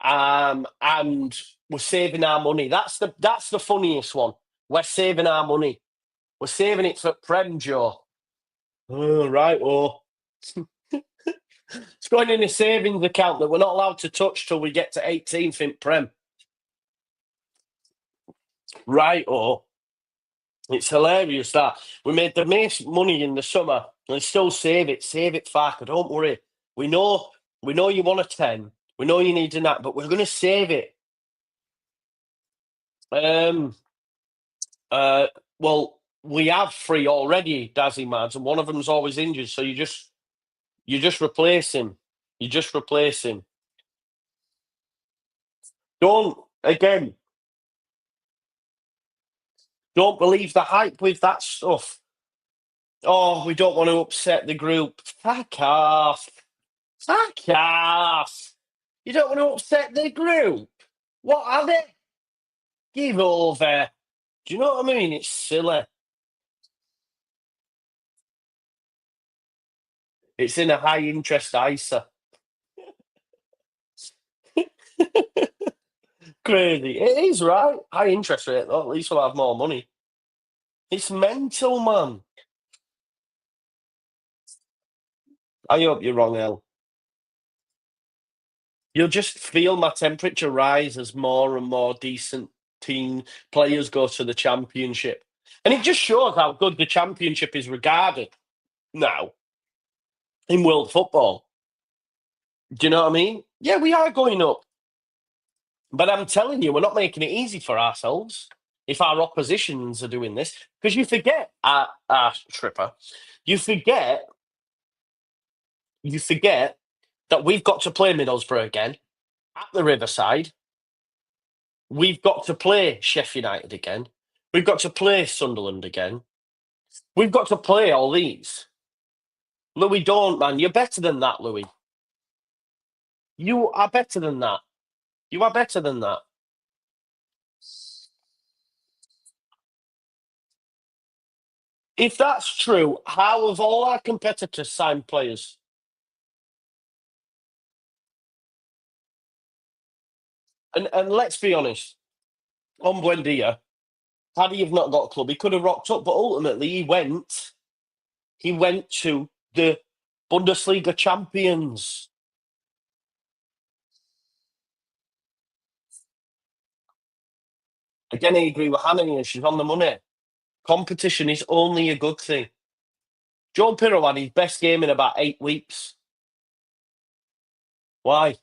and we're saving our money. That's the funniest one. We're saving our money. We're saving it for Prem, Joe. Oh, right, well, it's going in a savings account that we're not allowed to touch till we get to 18th in Prem. Right, oh. It's hilarious that we made the most money in the summer and still save it, Farker. Don't worry. We know, you want a 10. We know you need a nap, but we're going to save it. Um, well, we have 3 already, Dazzy Mads, and one of them's always injured. So you just replace him. You just replace him. Don't believe the hype with that stuff. Oh, we don't want to upset the group. Fuck off. Fuck off. You don't want to upset the group. What are they? Give over. Do you know what I mean? It's silly. It's in a high interest ISA. Crazy. It is, right? High interest rate, though. At least we'll have more money. It's mental, man. I hope you're wrong, El. You'll just feel my temperature rise as more and more decent team players go to the championship. And it just shows how good the championship is regarded now in world football. Do you know what I mean? Yeah, we are going up. But I'm telling you, we're not making it easy for ourselves if our oppositions are doing this. Because you forget, Tripper, you forget that we've got to play Middlesbrough again at the Riverside. We've got to play Sheffield United again. We've got to play Sunderland again. We've got to play all these. Louis, don't, man. You're better than that, Louis. You are better than that. You are better than that. If that's true, how have all our competitors signed players? And let's be honest, on Buendia, had he have not got a club, he could have rocked up, but ultimately he went to the Bundesliga champions. Again, I agree with Hannah here. She's on the money. Competition is only a good thing. Joe Pirro had his best game in about 8 weeks. Why?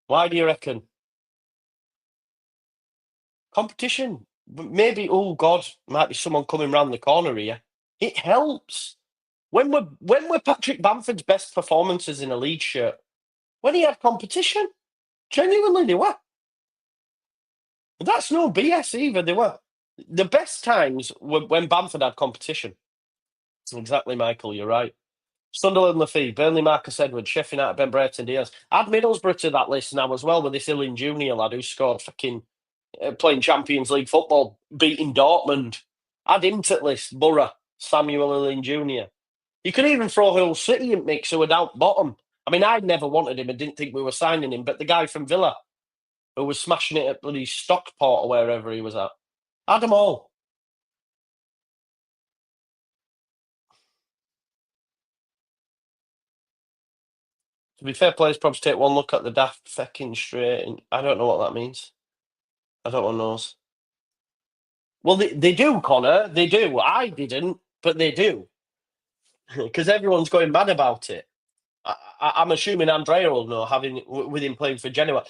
Why do you reckon? Competition. Maybe, oh God, might be someone coming round the corner here. It helps. When were Patrick Bamford's best performances in a Leeds shirt? When he had competition. Genuinely, they were. That's no BS either. They were. The best times were when Bamford had competition. Exactly, Michael. You're right. Sunderland, Lafayette, Burnley, Marcus Edwards, Sheffield United, Ben Brereton, Diaz. Add Middlesbrough to that list now as well with this Illing Junior lad who scored fucking playing Champions League football, beating Dortmund. Add him to the list. Borough, Samuel Illing Junior. You could even throw Hull City in mix who were down bottom. I mean, I never wanted him and didn't think we were signing him, but the guy from Villa who was smashing it at bloody Stockport or wherever he was at. Add them all. To be fair, players probably take one look at the daft fucking straight, and I don't know what that means. I don't know knows. Well, they do, Connor. They do. I didn't, but they do. Because everyone's going mad about it. I'm assuming Andrea will know, having with him playing for Genoa.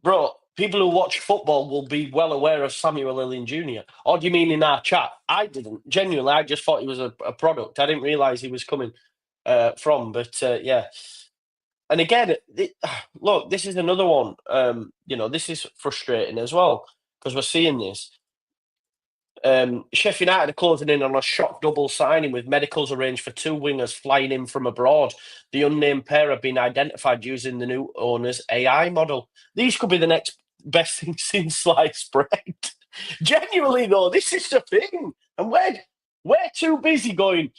Bro, people who watch football will be well aware of Samuel Lillian Jr. Or do you mean in our chat? I didn't. Genuinely, I just thought he was a product. I didn't realise he was coming from. But yeah. And again, look, this is another one. This is frustrating as well because we're seeing this. Sheffield United are closing in on a shock double signing with medicals arranged for 2 wingers flying in from abroad. The unnamed pair have been identified using the new owner's AI model. These could be the next best thing since sliced bread. Genuinely, though, this is the thing. And we're too busy going,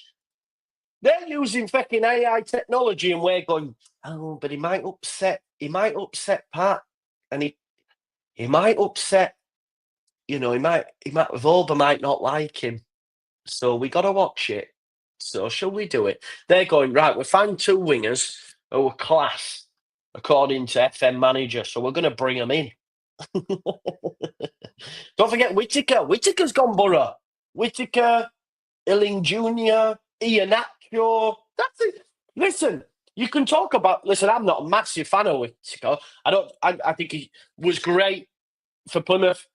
they're using fucking AI technology and we're going, oh, but he might upset Pat. And he might upset, he might Volba might not like him. So we got to watch it. So shall we do it? They're going, right, we found 2 wingers who are class, according to FM Manager. So we're going to bring them in. Don't forget Whittaker. Whittaker's gone Borough. Whittaker, Illing Jr., Iheanacho. That's it. Listen, you can talk about. Listen, I'm not a massive fan of Whittaker. I think he was great for Plymouth,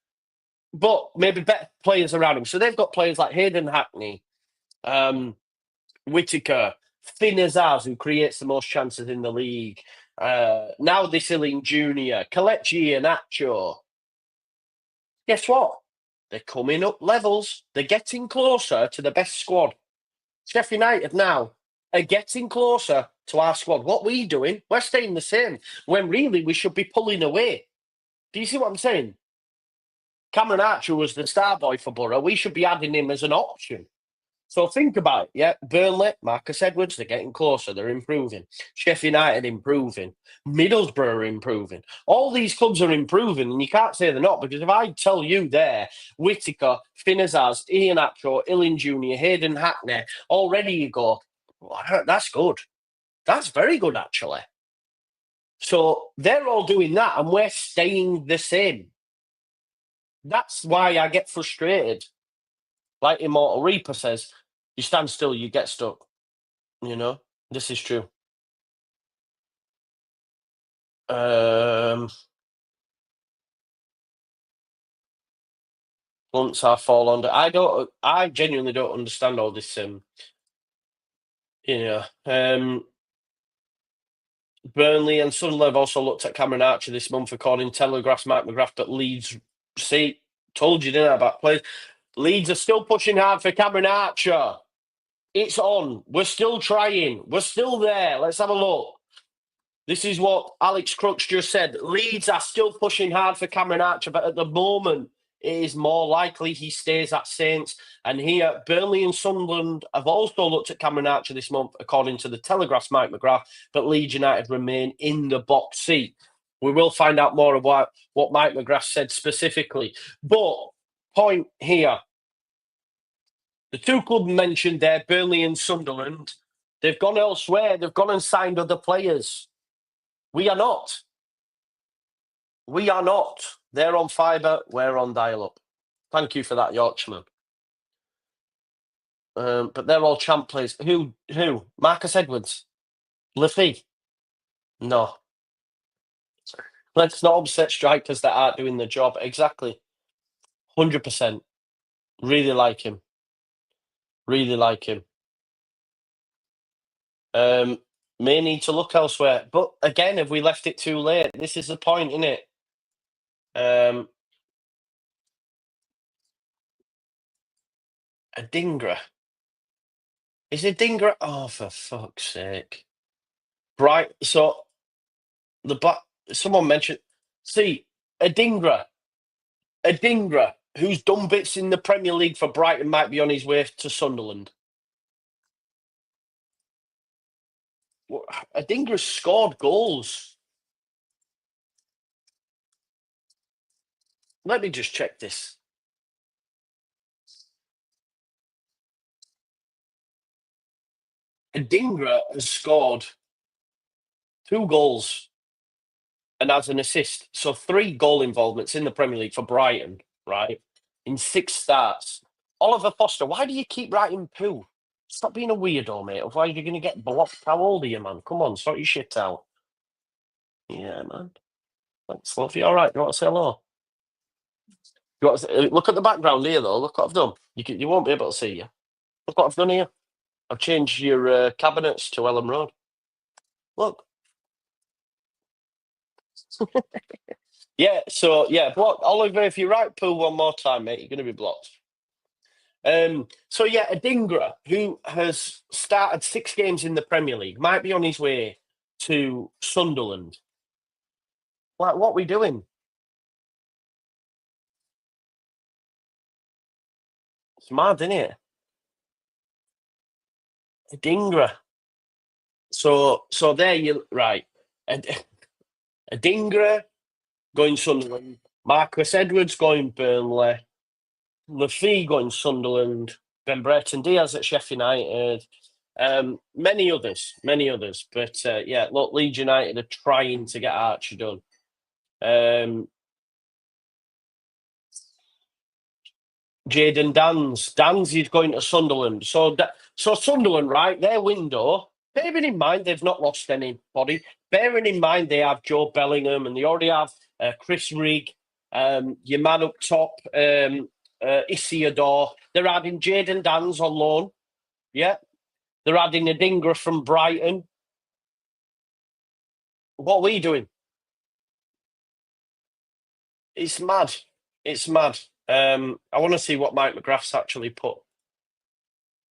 but maybe better players around him. So they've got players like Hayden Hackney, Whittaker, Finn Azaz, who creates the most chances in the league. Now this Illing Jr., Kelechi Iheanacho. Guess what? They're coming up levels. They're getting closer to the best squad. Sheffield United now are getting closer to our squad. What are we doing? We're staying the same when really we should be pulling away. Do you see what I'm saying? Cameron Archer was the star boy for Borough. We should be adding him as an option. So think about it, yeah. Burnley, Marcus Edwards, they're getting closer. They're improving. Sheffield United improving. Middlesbrough are improving. All these clubs are improving, and you can't say they're not, because if I tell you there, Whittaker, Finn Azaz, Iheanacho, Illing Jr., Hayden Hackney, already you go, well, that's good. That's very good, actually. So they're all doing that, and we're staying the same. That's why I get frustrated. Like Immortal Reaper says, you stand still, you get stuck. This is true. Once I fall under, I genuinely don't understand all this. Burnley and Sunderland have also looked at Cameron Archer this month, according to Telegraph's Mike McGrath. But Leeds, told you, didn't I, about players? Leeds are still pushing hard for Cameron Archer. It's on. We're still trying. We're still there. Let's have a look. This is what Alex Crooks just said. Leeds are still pushing hard for Cameron Archer, but at the moment, it is more likely he stays at Saints. And here, Burnley and Sunderland have also looked at Cameron Archer this month, according to the Telegraph's Mike McGrath, but Leeds United remain in the box seat. We will find out more about what Mike McGrath said specifically. But point here, the 2 clubs mentioned there, Burnley and Sunderland, they've gone elsewhere. They've gone and signed other players. We are not. We are not. They're on fibre. We're on dial-up. Thank you for that, Yorkshireman. But they're all champ players. Who? Marcus Edwards? LUFC? No. Let's not upset strikers that aren't doing the job. Exactly. 100%. Really like him. Really like him. May need to look elsewhere. But again, have we left it too late? This is the point, isn't it? Adingra. Is Adingra? Oh, for fuck's sake. Right. So someone mentioned, see, Adingra, who's done bits in the Premier League for Brighton, might be on his way to Sunderland. Adingra scored goals. Let me just check this. Adingra has scored 2 goals and has an assist. So 3 goal involvements in the Premier League for Brighton, right? In 6 starts. Oliver Foster, why do you keep writing poo? Stop being a weirdo, mate. Otherwise you're going to get blocked. How old are you, man? Come on, sort your shit out. Yeah, man. Thanks, love. You all right? You want to say hello? Look at the background here, though. Look what I've done. You won't be able to see you. Look what I've done here. I've changed your cabinets to Ellen Road. Look. Yeah, so, yeah, block. Oliver, if you write poo one more time, mate, you're going to be blocked. So yeah, Adingra, who has started 6 games in the Premier League, might be on his way to Sunderland. Like, what are we doing? It's mad, isn't it? Adingra. So there you right. Adingra going Sunderland. Marcus Edwards going Burnley. LUFC going Sunderland. Ben Brereton Diaz at Sheffield United. Many others, many others. But yeah, look, Leeds United are trying to get Archie done. Jaden Dans is going to Sunderland. So Sunderland, right? Their window. Bearing in mind they've not lost anybody. Bearing in mind they have Joe Bellingham and they already have Chris Rigg, your man up top, Isiodor. They're adding Jaden Dans on loan. Yeah, they're adding Adingra from Brighton. What are we doing? It's mad. It's mad. I want to see what Mike McGrath's actually put.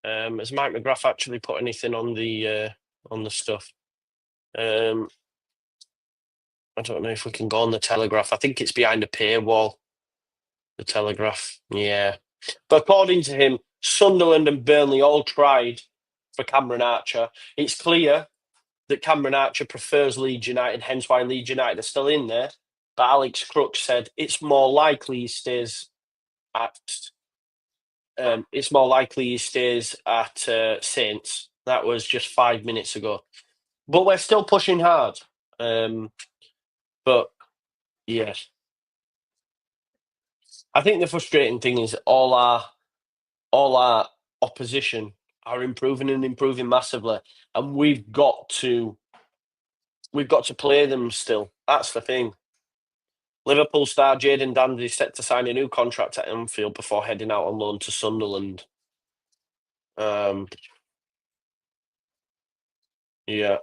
Has Mike McGrath actually put anything on the stuff? I don't know if we can go on the Telegraph. I think it's behind a paywall. The Telegraph, yeah. But according to him, Sunderland and Burnley all tried for Cameron Archer. It's clear that Cameron Archer prefers Leeds United, hence why Leeds United are still in there. But Alex Crooks said it's more likely he stays at. It's more likely he stays at Saints. That was just 5 minutes ago. But we're still pushing hard. But yes, I think the frustrating thing is all our opposition are improving and improving massively, and we've got to play them still. That's the thing. Liverpool star Jaden Dandy is set to sign a new contract at Anfield before heading out on loan to Sunderland. Yeah,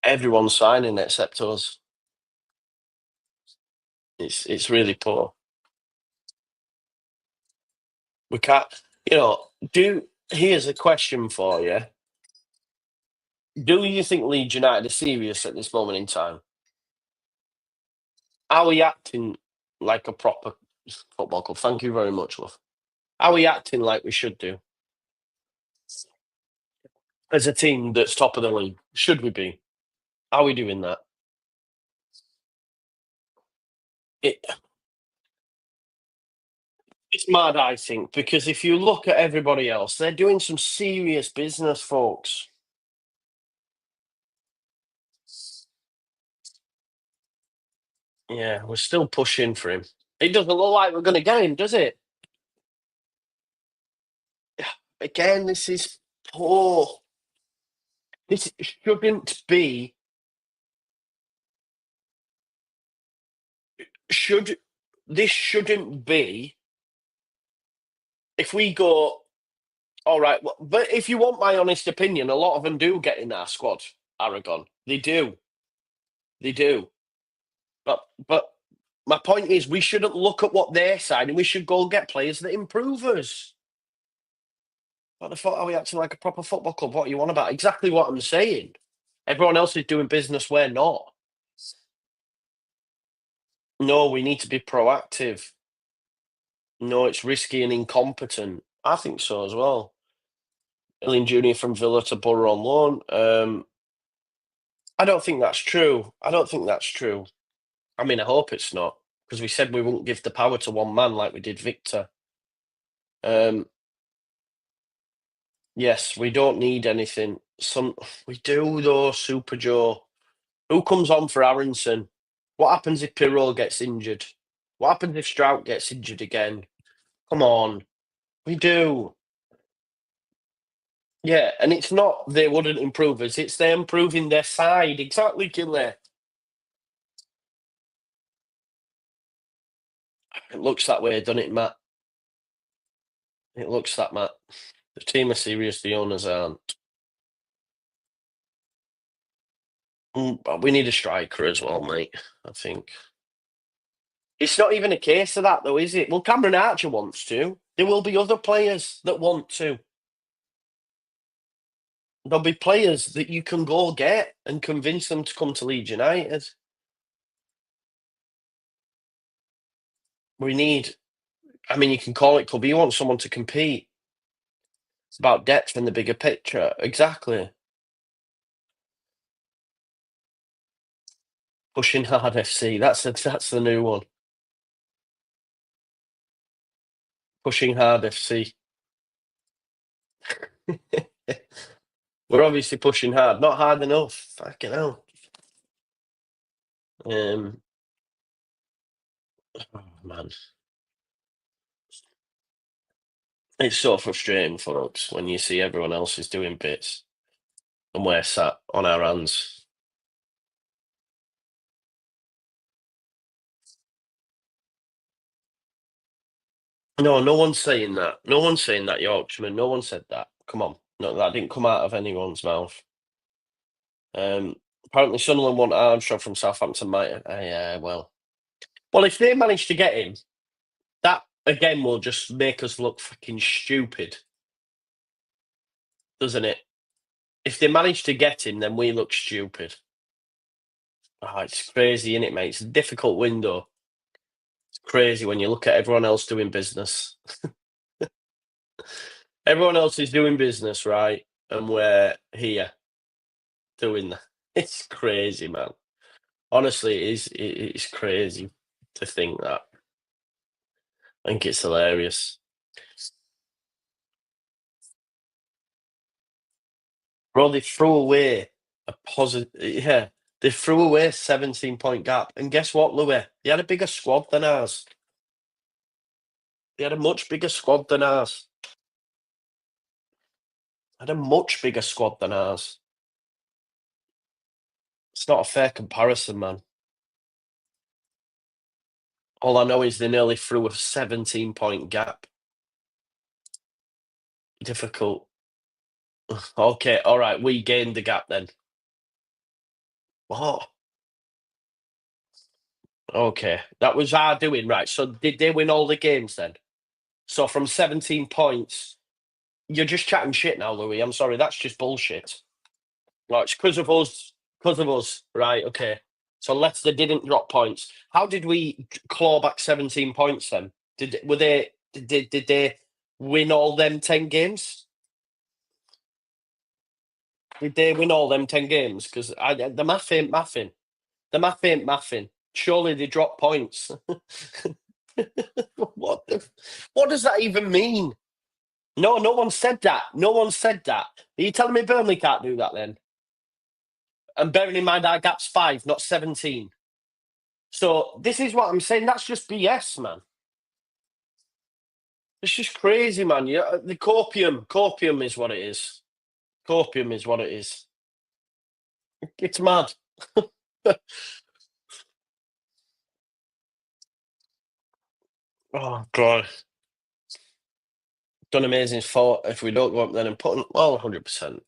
everyone's signing except us. It's really poor. We can't, here's a question for you. Do you think Leeds United are serious at this moment in time? Are we acting like a proper football club? Thank you very much, love. Are we acting like we should do as a team that's top of the league? Should we be? Are we doing that? It, it's mad, I think, because if you look at everybody else, they're doing some serious business, folks. Yeah, we're still pushing for him. It doesn't look like we're going to get him, does it? Again, this is poor. This shouldn't be. This shouldn't be. If we go, all right, well, but if you want my honest opinion, a lot of them do get in our squad. Aragon, they do, they do. But my point is, we shouldn't look at what they're signing. We should go and get players that improve us. What the fuck are we acting like a proper football club? What are you on about? Exactly what I'm saying. Everyone else is doing business, we're not. No, we need to be proactive. No, it's risky and incompetent. I think so as well. Illian Jr. from Villa to Borough on loan. I don't think that's true. I don't think that's true. I mean, I hope it's not, because we said we wouldn't give the power to one man like we did Victor. Yes, we don't need anything. We do though, Super Joe. Who comes on for Aronson? What happens if Pirro gets injured? What happens if Strout gets injured again? Come on. We do. Yeah, and it's not they wouldn't improve us, it's them improving their side. Exactly, Kinley. It looks that way, doesn't it, Matt? It looks that, Matt. The team are serious, the owners aren't. But we need a striker as well, mate, I think. It's not even a case of that, though, is it? Well, Cameron Archer wants to. There will be other players that want to. There'll be players that you can go get and convince them to come to Leeds United. We need, I mean, you can call it club. You want someone to compete. It's about depth in the bigger picture. Exactly. Pushing hard FC. That's the new one. Pushing hard FC. We're obviously pushing hard. Not hard enough. Fucking hell. Oh, man. It's so frustrating for us when you see everyone else is doing bits and we're sat on our hands. No, no one's saying that. No one's saying that, Yorkshireman. No one said that. Come on. No, that didn't come out of anyone's mouth. Apparently Sunderland want Armstrong from Southampton. Well, if they manage to get him, that again will just make us look fucking stupid, doesn't it? If they manage to get him, then we look stupid. Oh, it's crazy, isn't it, mate? It's a difficult window. It's crazy when you look at everyone else doing business. Everyone else is doing business, right? And we're here doing that. It's crazy, man. Honestly, it's crazy to think that. I think it's hilarious. Bro, they threw away a positive. Yeah, they threw away a 17-point gap. And guess what, Louis? They had a bigger squad than ours. They had a much bigger squad than ours. Had a much bigger squad than ours. It's not a fair comparison, man. All I know is they nearly threw a 17-point gap. Difficult. Okay, all right. We gained the gap then. What? Okay, that was our doing, right? So did they win all the games then? So from 17 points, you're just chatting shit now, Louis. I'm sorry, that's just bullshit. Like, it's because of us. Because of us, right? Okay. So Leicester didn't drop points. How did we claw back 17 points then? Did they win all them 10 games? Did they win all them 10 games? Because the math ain't mathing. The math ain't mathing. Surely they dropped points. what does that even mean? No, no one said that. No one said that. Are you telling me Burnley can't do that then? And bearing in mind our gap's 5, not 17. So this is what I'm saying. That's just BS, man. It's just crazy, man. Yeah, the copium is what it is. Copium is what it is. It's mad. Oh God, done amazing for if we don't go up then and put on, well, 100%.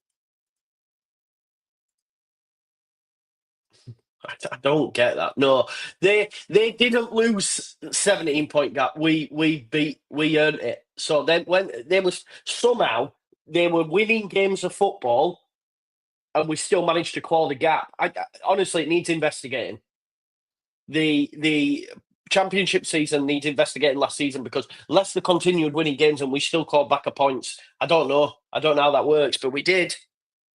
I don't get that. No, they didn't lose 17-point gap. We earned it. So then when they was somehow they were winning games of football and we still managed to claw the gap. Honestly, it needs investigating. The championship season needs investigating last season because Leicester continued winning games and we still clawed back a points. I don't know. I don't know how that works, but we did.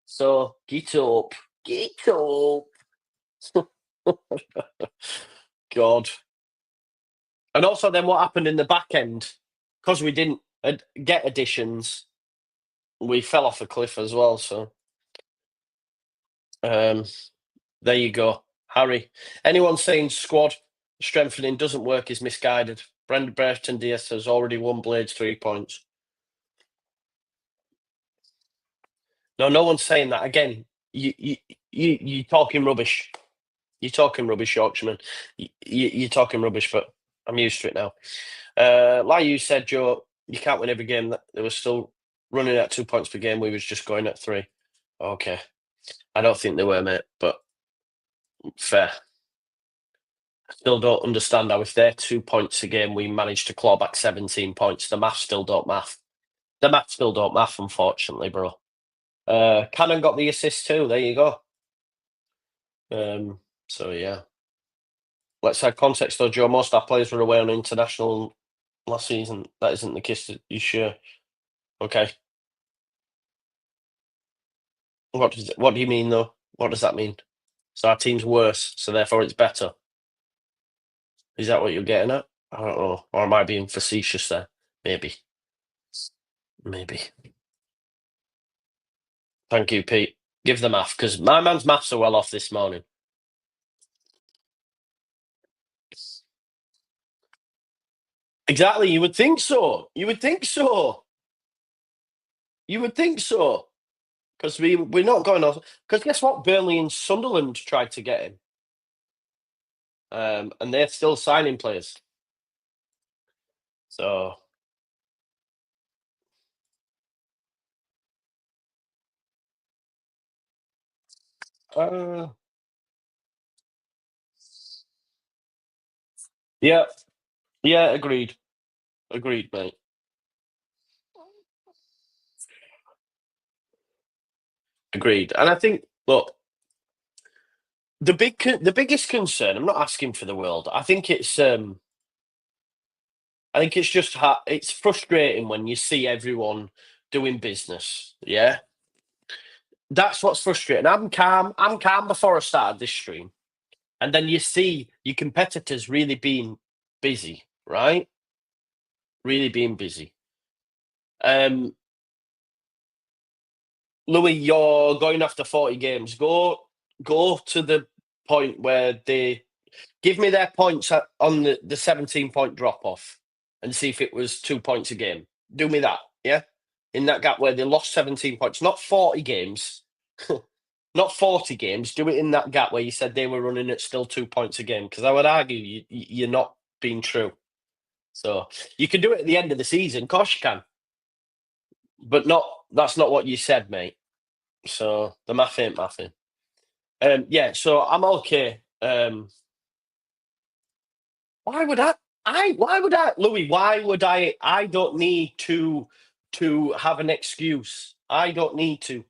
So get up. Get up. God. And also, then what happened in the back end? Because we didn't get additions, we fell off a cliff as well. So, there you go, Harry. Anyone saying squad strengthening doesn't work is misguided. Brendan Brereton Diaz has already won Blades 3 points. No, no one's saying that. Again, you talking rubbish. You're talking rubbish, Yorkshireman. You're talking rubbish, but I'm used to it now. Like you said, Joe, you can't win every game. They were still running at 2 points per game. We was just going at 3. Okay. I don't think they were, mate, but fair. Still don't understand how if they're 2 points a game, we managed to claw back 17 points. The math still don't math. The math still don't math, unfortunately, bro. Cannon got the assist too. There you go. So yeah. Let's add context though, Joe. Most of our players were away on international last season. That isn't the case. You sure? Okay. What do you mean though? What does that mean? So our team's worse, so therefore it's better. Is that what you're getting at? I don't know. Or am I being facetious there? Maybe. Maybe. Thank you, Pete. Give the math, because my man's maths are well off this morning. Exactly. You would think so. You would think so. You would think so. Because we're not going off. Because guess what? Burnley and Sunderland tried to get him. And they're still signing players. So yeah. Yeah, agreed. Agreed, mate. Agreed. And I think, look, the biggest concern, I'm not asking for the world. I think it's just it's frustrating when you see everyone doing business. Yeah. That's what's frustrating. I'm calm. I'm calm before I started this stream. And then you see your competitors really being busy, right? Really being busy. Louis, you're going after 40 games. Go to the point where they give me their points on the 17-point drop off and see if it was 2 points a game. Do me that, yeah? In that gap where they lost 17 points, not 40 games, not 40 games. Do it in that gap where you said they were running at still 2 points a game. Because I would argue you're not being true. So you can do it at the end of the season, of course you can, but that's not what you said, mate. So the math ain't mathing. Yeah, so I'm okay. Why would Louis, why would I don't need to have an excuse. I don't need to.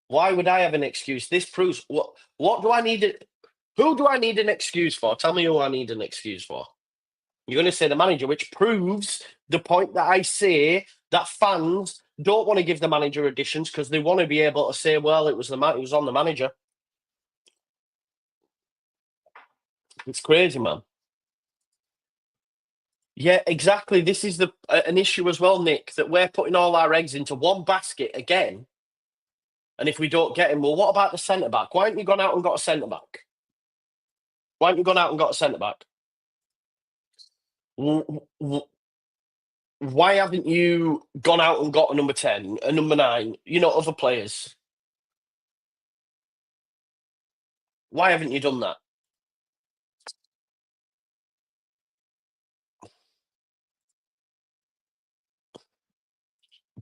Why would I have an excuse? This proves what do I need it? Who do I need an excuse for? Tell me who I need an excuse for. You're going to say the manager, which proves the point that I say that fans don't want to give the manager additions because they want to be able to say, well, it was it was on the manager. It's crazy, man. Yeah, exactly. This is an issue as well, Nick, that we're putting all our eggs into one basket again. And if we don't get him, well, what about the centre back? Why haven't you gone out and got a centre back? Why haven't you gone out and got a centre back? Why haven't you gone out and got a number 10, a number 9, other players? Why haven't you done that?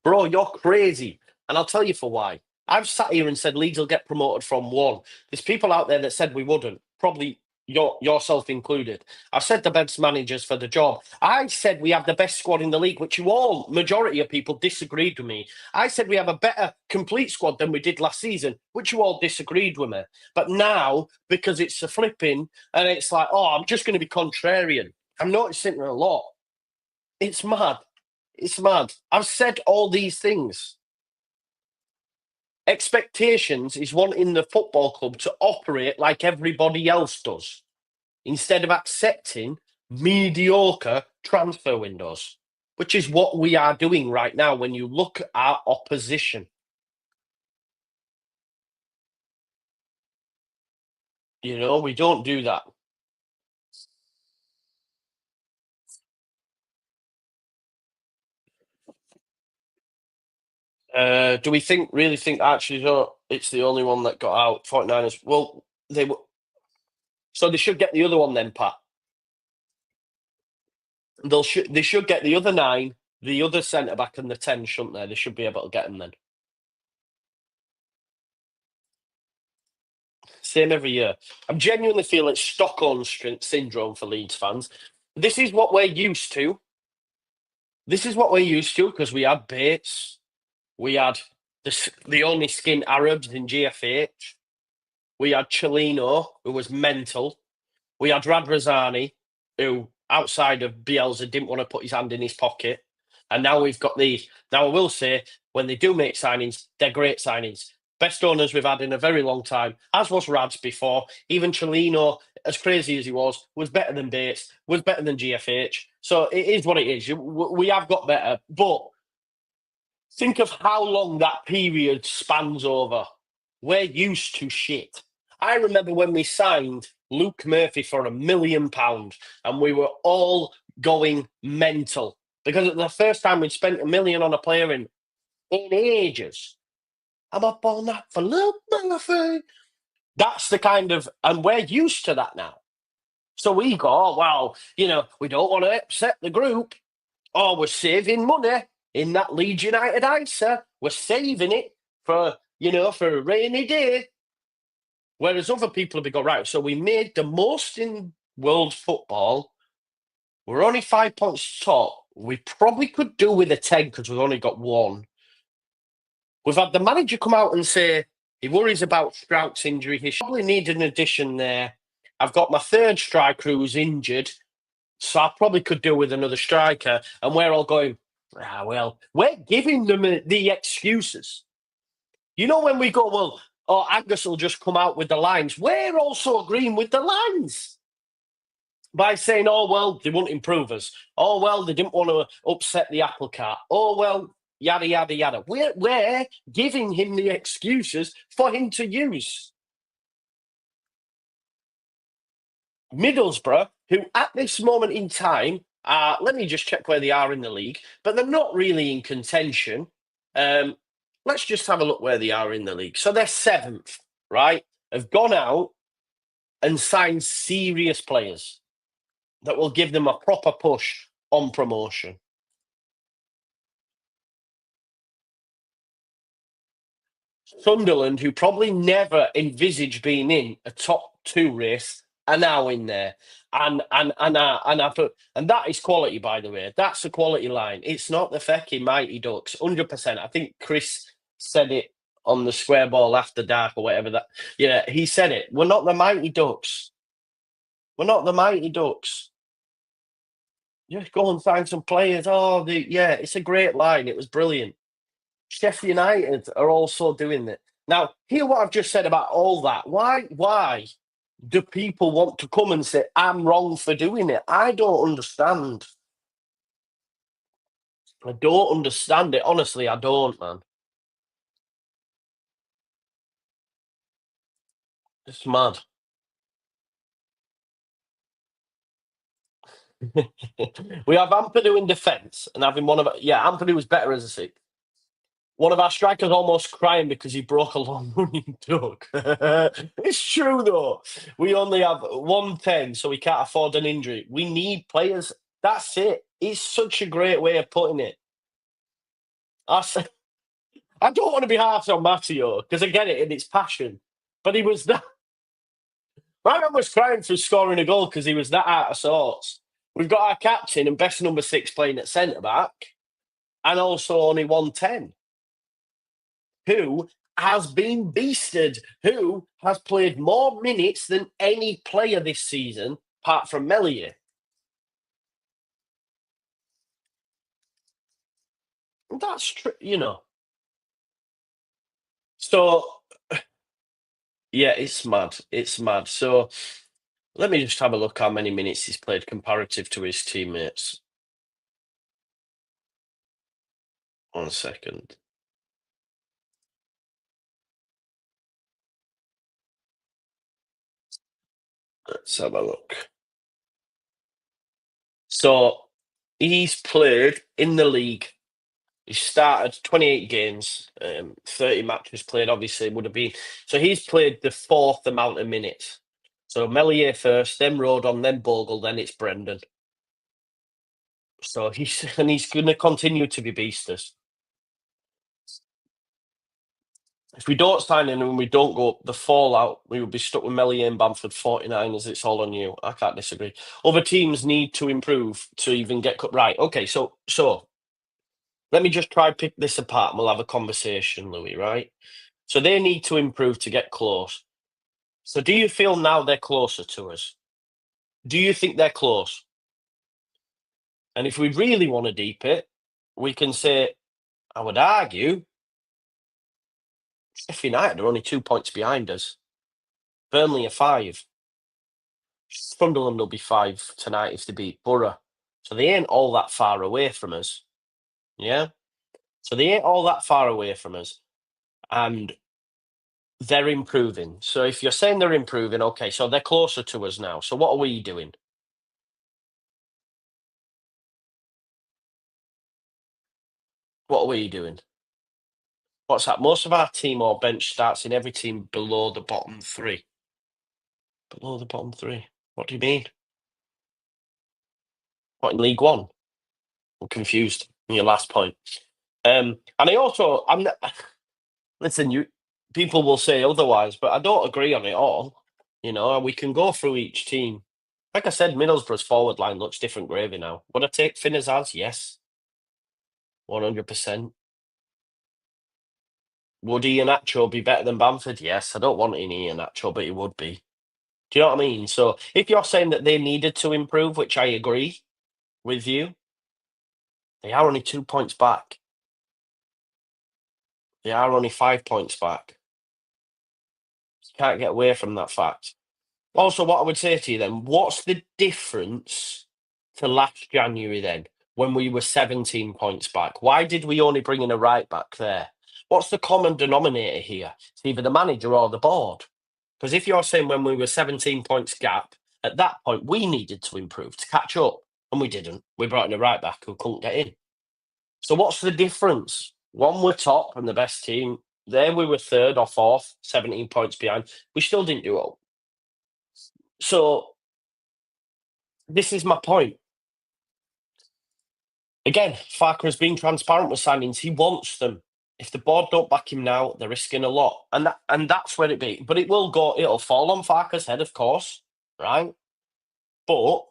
Bro, you're crazy. And I'll tell you for why. I've sat here and said Leeds will get promoted from 1. There's people out there that said we wouldn't, probably yourself included. I've said the best managers for the job. I said we have the best squad in the league, which majority of people disagreed with me. I said we have a better complete squad than we did last season, which you all disagreed with me. But now, because it's a flipping, and it's like, oh, I'm just going to be contrarian. I'm noticing it a lot. It's mad. It's mad. I've said all these things. Expectations is wanting the football club to operate like everybody else does, instead of accepting mediocre transfer windows, which is what we are doing right now when you look at our opposition. We don't do that. Do we really think actually it's the only one that got out, 49ers? Well, so they should get the other one then, Pat. They should get the other 9, the other centre back, and the 10, shouldn't they? They should be able to get them then. Same every year. I genuinely feel it's Stockholm syndrome for Leeds fans. This is what we're used to. This is what we're used to because we had Bates. We had the only skinned Arabs in GFH. We had Chelino, who was mental. We had Radrazani, who outside of Bielsa didn't want to put his hand in his pocket. And now we've got these. Now, I will say, when they do make signings, they're great signings. Best owners we've had in a very long time, as was Rads before. Even Chelino, as crazy as he was better than Bates, was better than GFH. So it is what it is. We have got better. But think of how long that period spans over. We're used to shit. I remember when we signed Luke Murphy for £1 million and we were all going mental because it was the first time we'd spent £1 million on a player in ages. I'm up on that for Luke Murphy. That's the kind of, and we're used to that now. So we go, oh, well, we don't want to upset the group. Oh, we're saving money in that Leeds United ISA. We're saving it for a rainy day. Whereas other people have been going, right, so we made the most in world football. We're only 5 points top. We probably could do with a 10 because we've only got one. We've had the manager come out and say he worries about Strout's injury. He probably need an addition there. I've got my third striker who's injured, so I probably could do with another striker. And we're all going, well, we're giving them the excuses. When we go, well, Angus will just come out with the lines. We're also agreeing with the lines by saying, oh, well, they won't improve us. Oh, well, they didn't want to upset the apple cart. Oh, well, yada, yada, yada. We're giving him the excuses for him to use. Middlesbrough, who at this moment in time, let me just check where they are in the league, but they're not really in contention. Let's just have a look where they are in the league. So they're 7th, right? Have gone out and signed serious players that will give them a proper push on promotion. Sunderland, who probably never envisaged being in a top 2 race, are now in there. And that is quality, by the way. That's a quality line. It's not the fecky Mighty Ducks, 100%. I think Chris said it on the square ball after dark or whatever that. Yeah, he said it. We're not the Mighty Ducks. We're not the Mighty Ducks. Just go and find some players. It's a great line. It was brilliant. Sheffield United are also doing it. Now, hear what I've just said about all that. Why do people want to come and say, I'm wrong for doing it? I don't understand. I don't understand it. Honestly, I don't, man. It's mad. We have Ampadu in defence and having one of Ampadu was better as a 6. One of our strikers almost crying because he broke a long running duck. It's true, though. We only have 110, so we can't afford an injury. We need players. That's it. It's such a great way of putting it. I don't want to be harsh on Matteo because I get it and it's passion. But he was that. My man was crying for scoring a goal because he was that out of sorts. We've got our captain and best number 6 playing at centre back, and also only 110. Who has been beasted, who has played more minutes than any player this season, apart from Melier. That's true, So, yeah, it's mad. It's mad. So, let me just have a look how many minutes he's played comparative to his teammates. 1 second. Let's have a look. So he's played in the league. He started 28 games, 30 matches played, obviously, would have been. So he's played the 4th amount of minutes. So Melier first, then Rodon, then Bogle, then it's Brendan. So he's going to continue to be beasters. If we don't sign in and we don't go up, the fallout, we would be stuck with Mellier and Bamford 49ers. It's all on you. I can't disagree. Other teams need to improve to even get cut. Right. Okay. So let me just try pick this apart and we'll have a conversation, Louis, right? So they need to improve to get close. So do you feel now they're closer to us? Do you think they're close? And if we really want to deep it, we can say, I would argue, Sheffield United are only 2 points behind us. Burnley are 5. Sunderland will be 5 tonight if they beat Borough. So they ain't all that far away from us. Yeah? So they ain't all that far away from us. And they're improving. So if you're saying they're improving, okay, so they're closer to us now. So what are we doing? What are we doing? What's that? Most of our team or bench starts in every team below the bottom 3. Below the bottom 3. What do you mean? What, in League One? I'm confused in your last point. And I also, I'm not, listen, people will say otherwise, but I don't agree on it all. You know, and we can go through each team. Like I said, Middlesbrough's forward line looks different gravy now. Would I take Finn as? Yes, 100%. Would Iheanacho be better than Bamford? Yes. I don't want any Iheanacho, but he would be. Do you know what I mean? So if you're saying that they needed to improve, which I agree with you, they are only 2 points back. They are only 5 points back. You can't get away from that fact. Also, what I would say to you then, what's the difference to last January then, when we were 17 points back? Why did we only bring in a right back there? What's the common denominator here? It's either the manager or the board. Because if you're saying when we were 17 points gap, at that point we needed to improve to catch up, and we didn't. We brought in a right back who couldn't get in. So what's the difference? One were top and the best team. There we were third or fourth, 17 points behind. We still didn't do well. So this is my point. Again, Farker's been transparent with signings. He wants them. If the board don't back him now, they're risking a lot, and that's where it be. But it will go. It'll fall on Farker's head, of course, right? But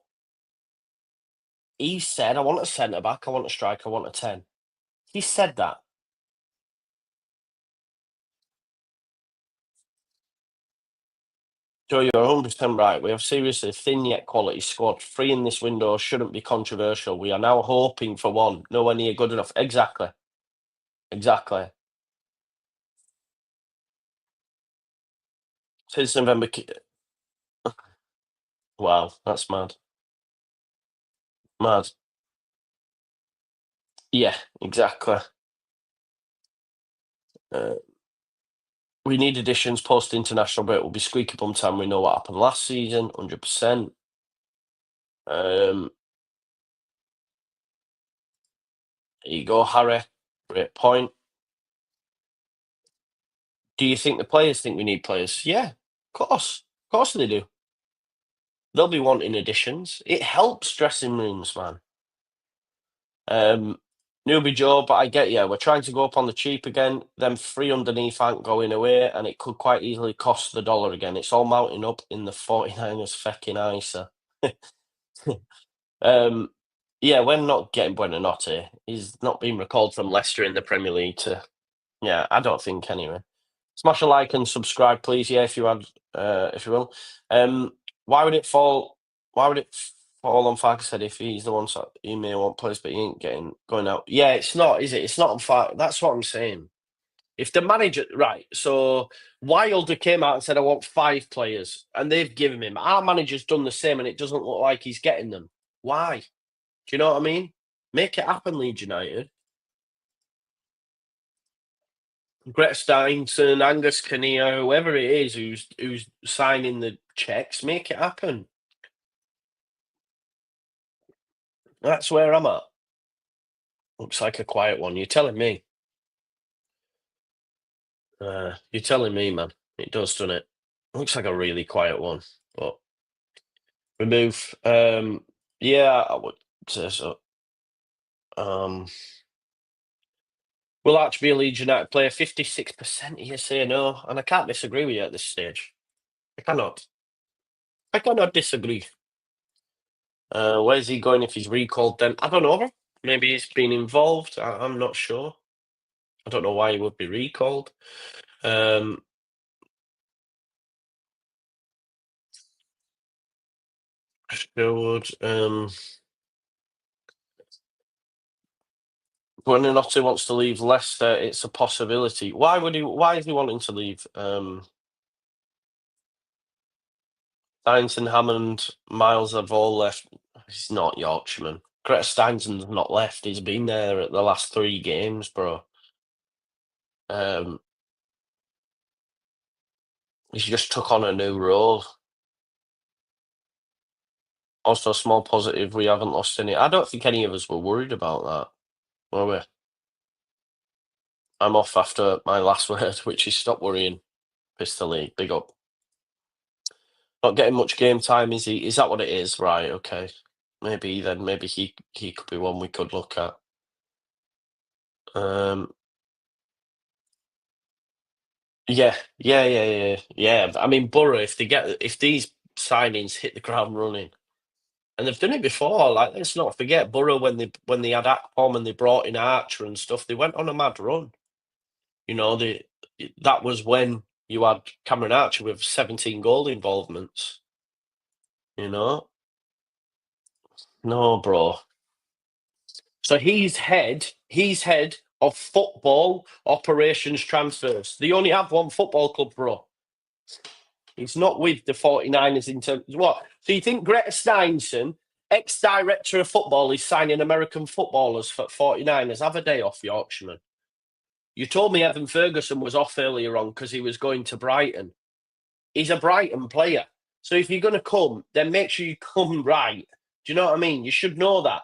he said, "I want a centre back. I want a striker. I want a 10." He said that. Joe, you're 100% right. We have seriously thin yet quality squad. 3 in this window shouldn't be controversial. We are now hoping for one. Nowhere near good enough. Exactly. Exactly. Since November. Wow, that's mad. Mad. Yeah, exactly. Uh, we need additions post international break. Will be squeaky bum time. We know what happened last season, 100%. There you go, Harry. Great point. Do you think the players think we need players? Yeah, of course. Of course they do. They'll be wanting additions. It helps dressing rooms, man. Newbie Joe, but I get you. We're trying to go up on the cheap again. Them 3 underneath aren't going away, and it could quite easily cost the dollar again. It's all mounting up in the 49ers fecking ISA. Yeah, we're not getting Buonanotte. He's not been recalled from Leicester in the Premier League to. Yeah, I don't think anyway. Smash a like and subscribe, please. Yeah, if you had, if you will. Why would it fall? Why would it fall on Farkas head if he's the one that he may want players, but he ain't getting going out? Yeah, it's not, is it? It's not on Farkas. That's what I'm saying. If the manager, right? So Wilder came out and said, "I want 5 players," and they've given him. Our manager's done the same, and it doesn't look like he's getting them. Why? Do you know what I mean? Make it happen, Leeds United. Gret Steinson, Angus Kinnear, whoever it is who's signing the checks, make it happen. That's where I'm at. Looks like a quiet one. You're telling me. You're telling me, man. It does, doesn't it? Looks like a really quiet one. But remove. Yeah, I would say so. Will Arch be a Leeds United player? 56% here say no, and I can't disagree with you at this stage. I cannot. I cannot disagree. Where's he going if he's recalled then? I don't know. Maybe he's been involved. I'm not sure. I don't know why he would be recalled. Sherwood. When Otti wants to leave Leicester, it's a possibility. Why would he? Why is he wanting to leave? Steinson, Hammond, Miles have all left. He's not Yorkshireman. Greta Steinson's not left. He's been there at the last 3 games, bro. He's just took on a new role. Also, small positive, we haven't lost any. I don't think any of us were worried about that, were we? I'm off after my last word, which is stop worrying. Pistol, big up. Not getting much game time, is he? Is that what it is? Right, okay. Maybe then, maybe he could be one we could look at. Yeah. I mean, Borough, if these signings hit the ground running, and they've done it before. Like, let's not forget Borough when they had Akpom and they brought in Archer and stuff. They went on a mad run. You know, that was when you had Cameron Archer with 17 goal involvements. You know, no, bro. So he's head of football operations transfers. They only have one football club, bro. He's not with the 49ers in terms what? So you think Greta Steinson, ex-director of football, is signing American footballers for 49ers? Have a day off, Yorkshireman. You told me Evan Ferguson was off earlier on because he was going to Brighton. He's a Brighton player. So if you're going to come, then make sure you come right. Do you know what I mean? You should know that.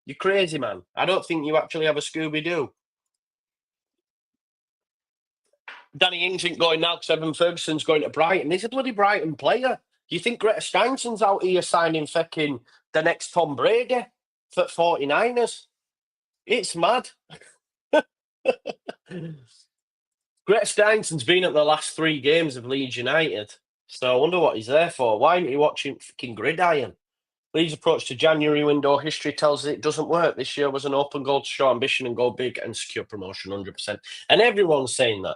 You're crazy, man. I don't think you actually have a Scooby-Doo. Danny Ings ain't going now because Evan Ferguson's going to Brighton. He's a bloody Brighton player. You think Greta Steinson's out here signing fucking the next Tom Brady for 49ers? It's mad. Greta Steinson's been at the last 3 games of Leeds United. So I wonder what he's there for. Why aren't you watching fucking Gridiron? Leeds' approach to January window history tells us it doesn't work. This year was an open goal to show ambition and go big and secure promotion 100%. And everyone's saying that.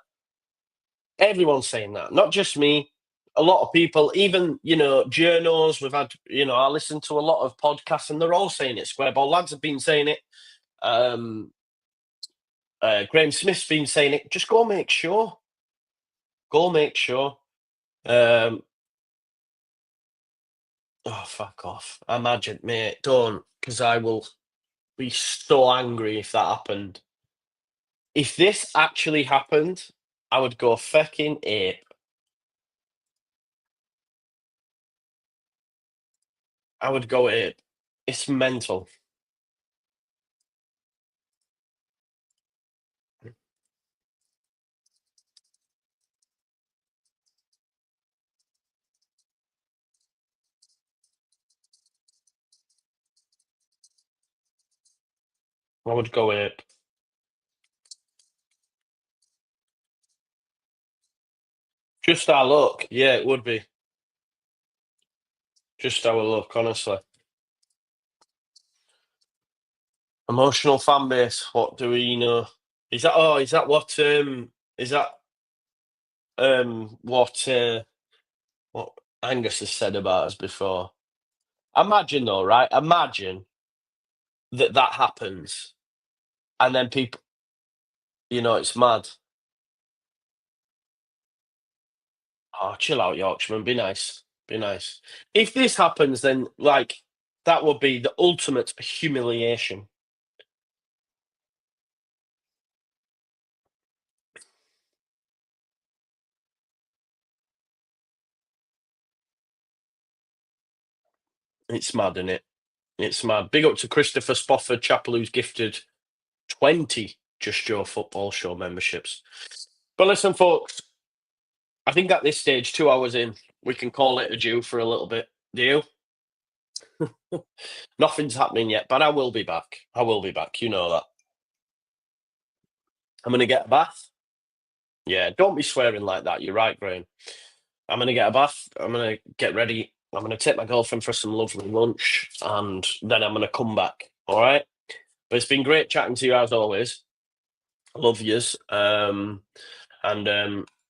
Everyone's saying that. Not just me. A lot of people, even, journos, we've had, I listen to a lot of podcasts and they're all saying it. Square Ball lads have been saying it. Graham Smith's been saying it. Just go make sure. Go make sure. Oh, fuck off. Imagine, mate. Don't, because I will be so angry if that happened. If this actually happened, I would go fucking ape. I would go ape. It's mental. I would go ape. Just our luck. Yeah, it would be. Just our luck, honestly. Emotional fan base. What do we know? Is that what Angus has said about us before? Imagine though, right? Imagine that happens, and then people, it's mad. Oh, chill out, Yorkshireman. Be nice. Be nice. If this happens, then that would be the ultimate humiliation. It's mad, isn't it? It's mad. Big up to Christopher Spofford Chapel, who's gifted 20 Just Joe Football Show memberships. But listen, folks, I think at this stage, 2 hours in, we can call it a due for a little bit. Do you? Nothing's happening yet, but I will be back. I will be back. You know that. I'm going to get a bath. Yeah, don't be swearing like that. You're right, Graham. I'm going to get a bath. I'm going to get ready. I'm going to take my girlfriend for some lovely lunch, and then I'm going to come back. All right. But it's been great chatting to you as always. Love yous. And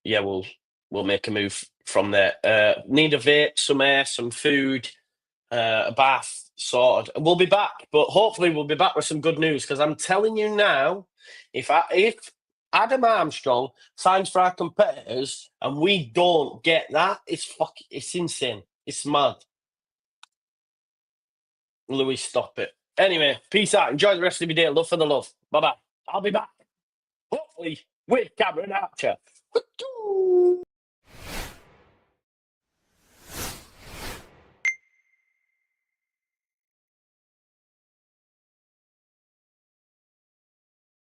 yeah, we'll make a move from there. Need a vape, some air, some food, a bath, sorted. And we'll be back, but hopefully we'll be back with some good news. Because I'm telling you now, if Adam Armstrong signs for our competitors and we don't get that, it's insane. It's mad. Louis, stop it. Anyway, peace out. Enjoy the rest of your day. Love for the love. Bye bye. I'll be back. Hopefully with Cameron Archer.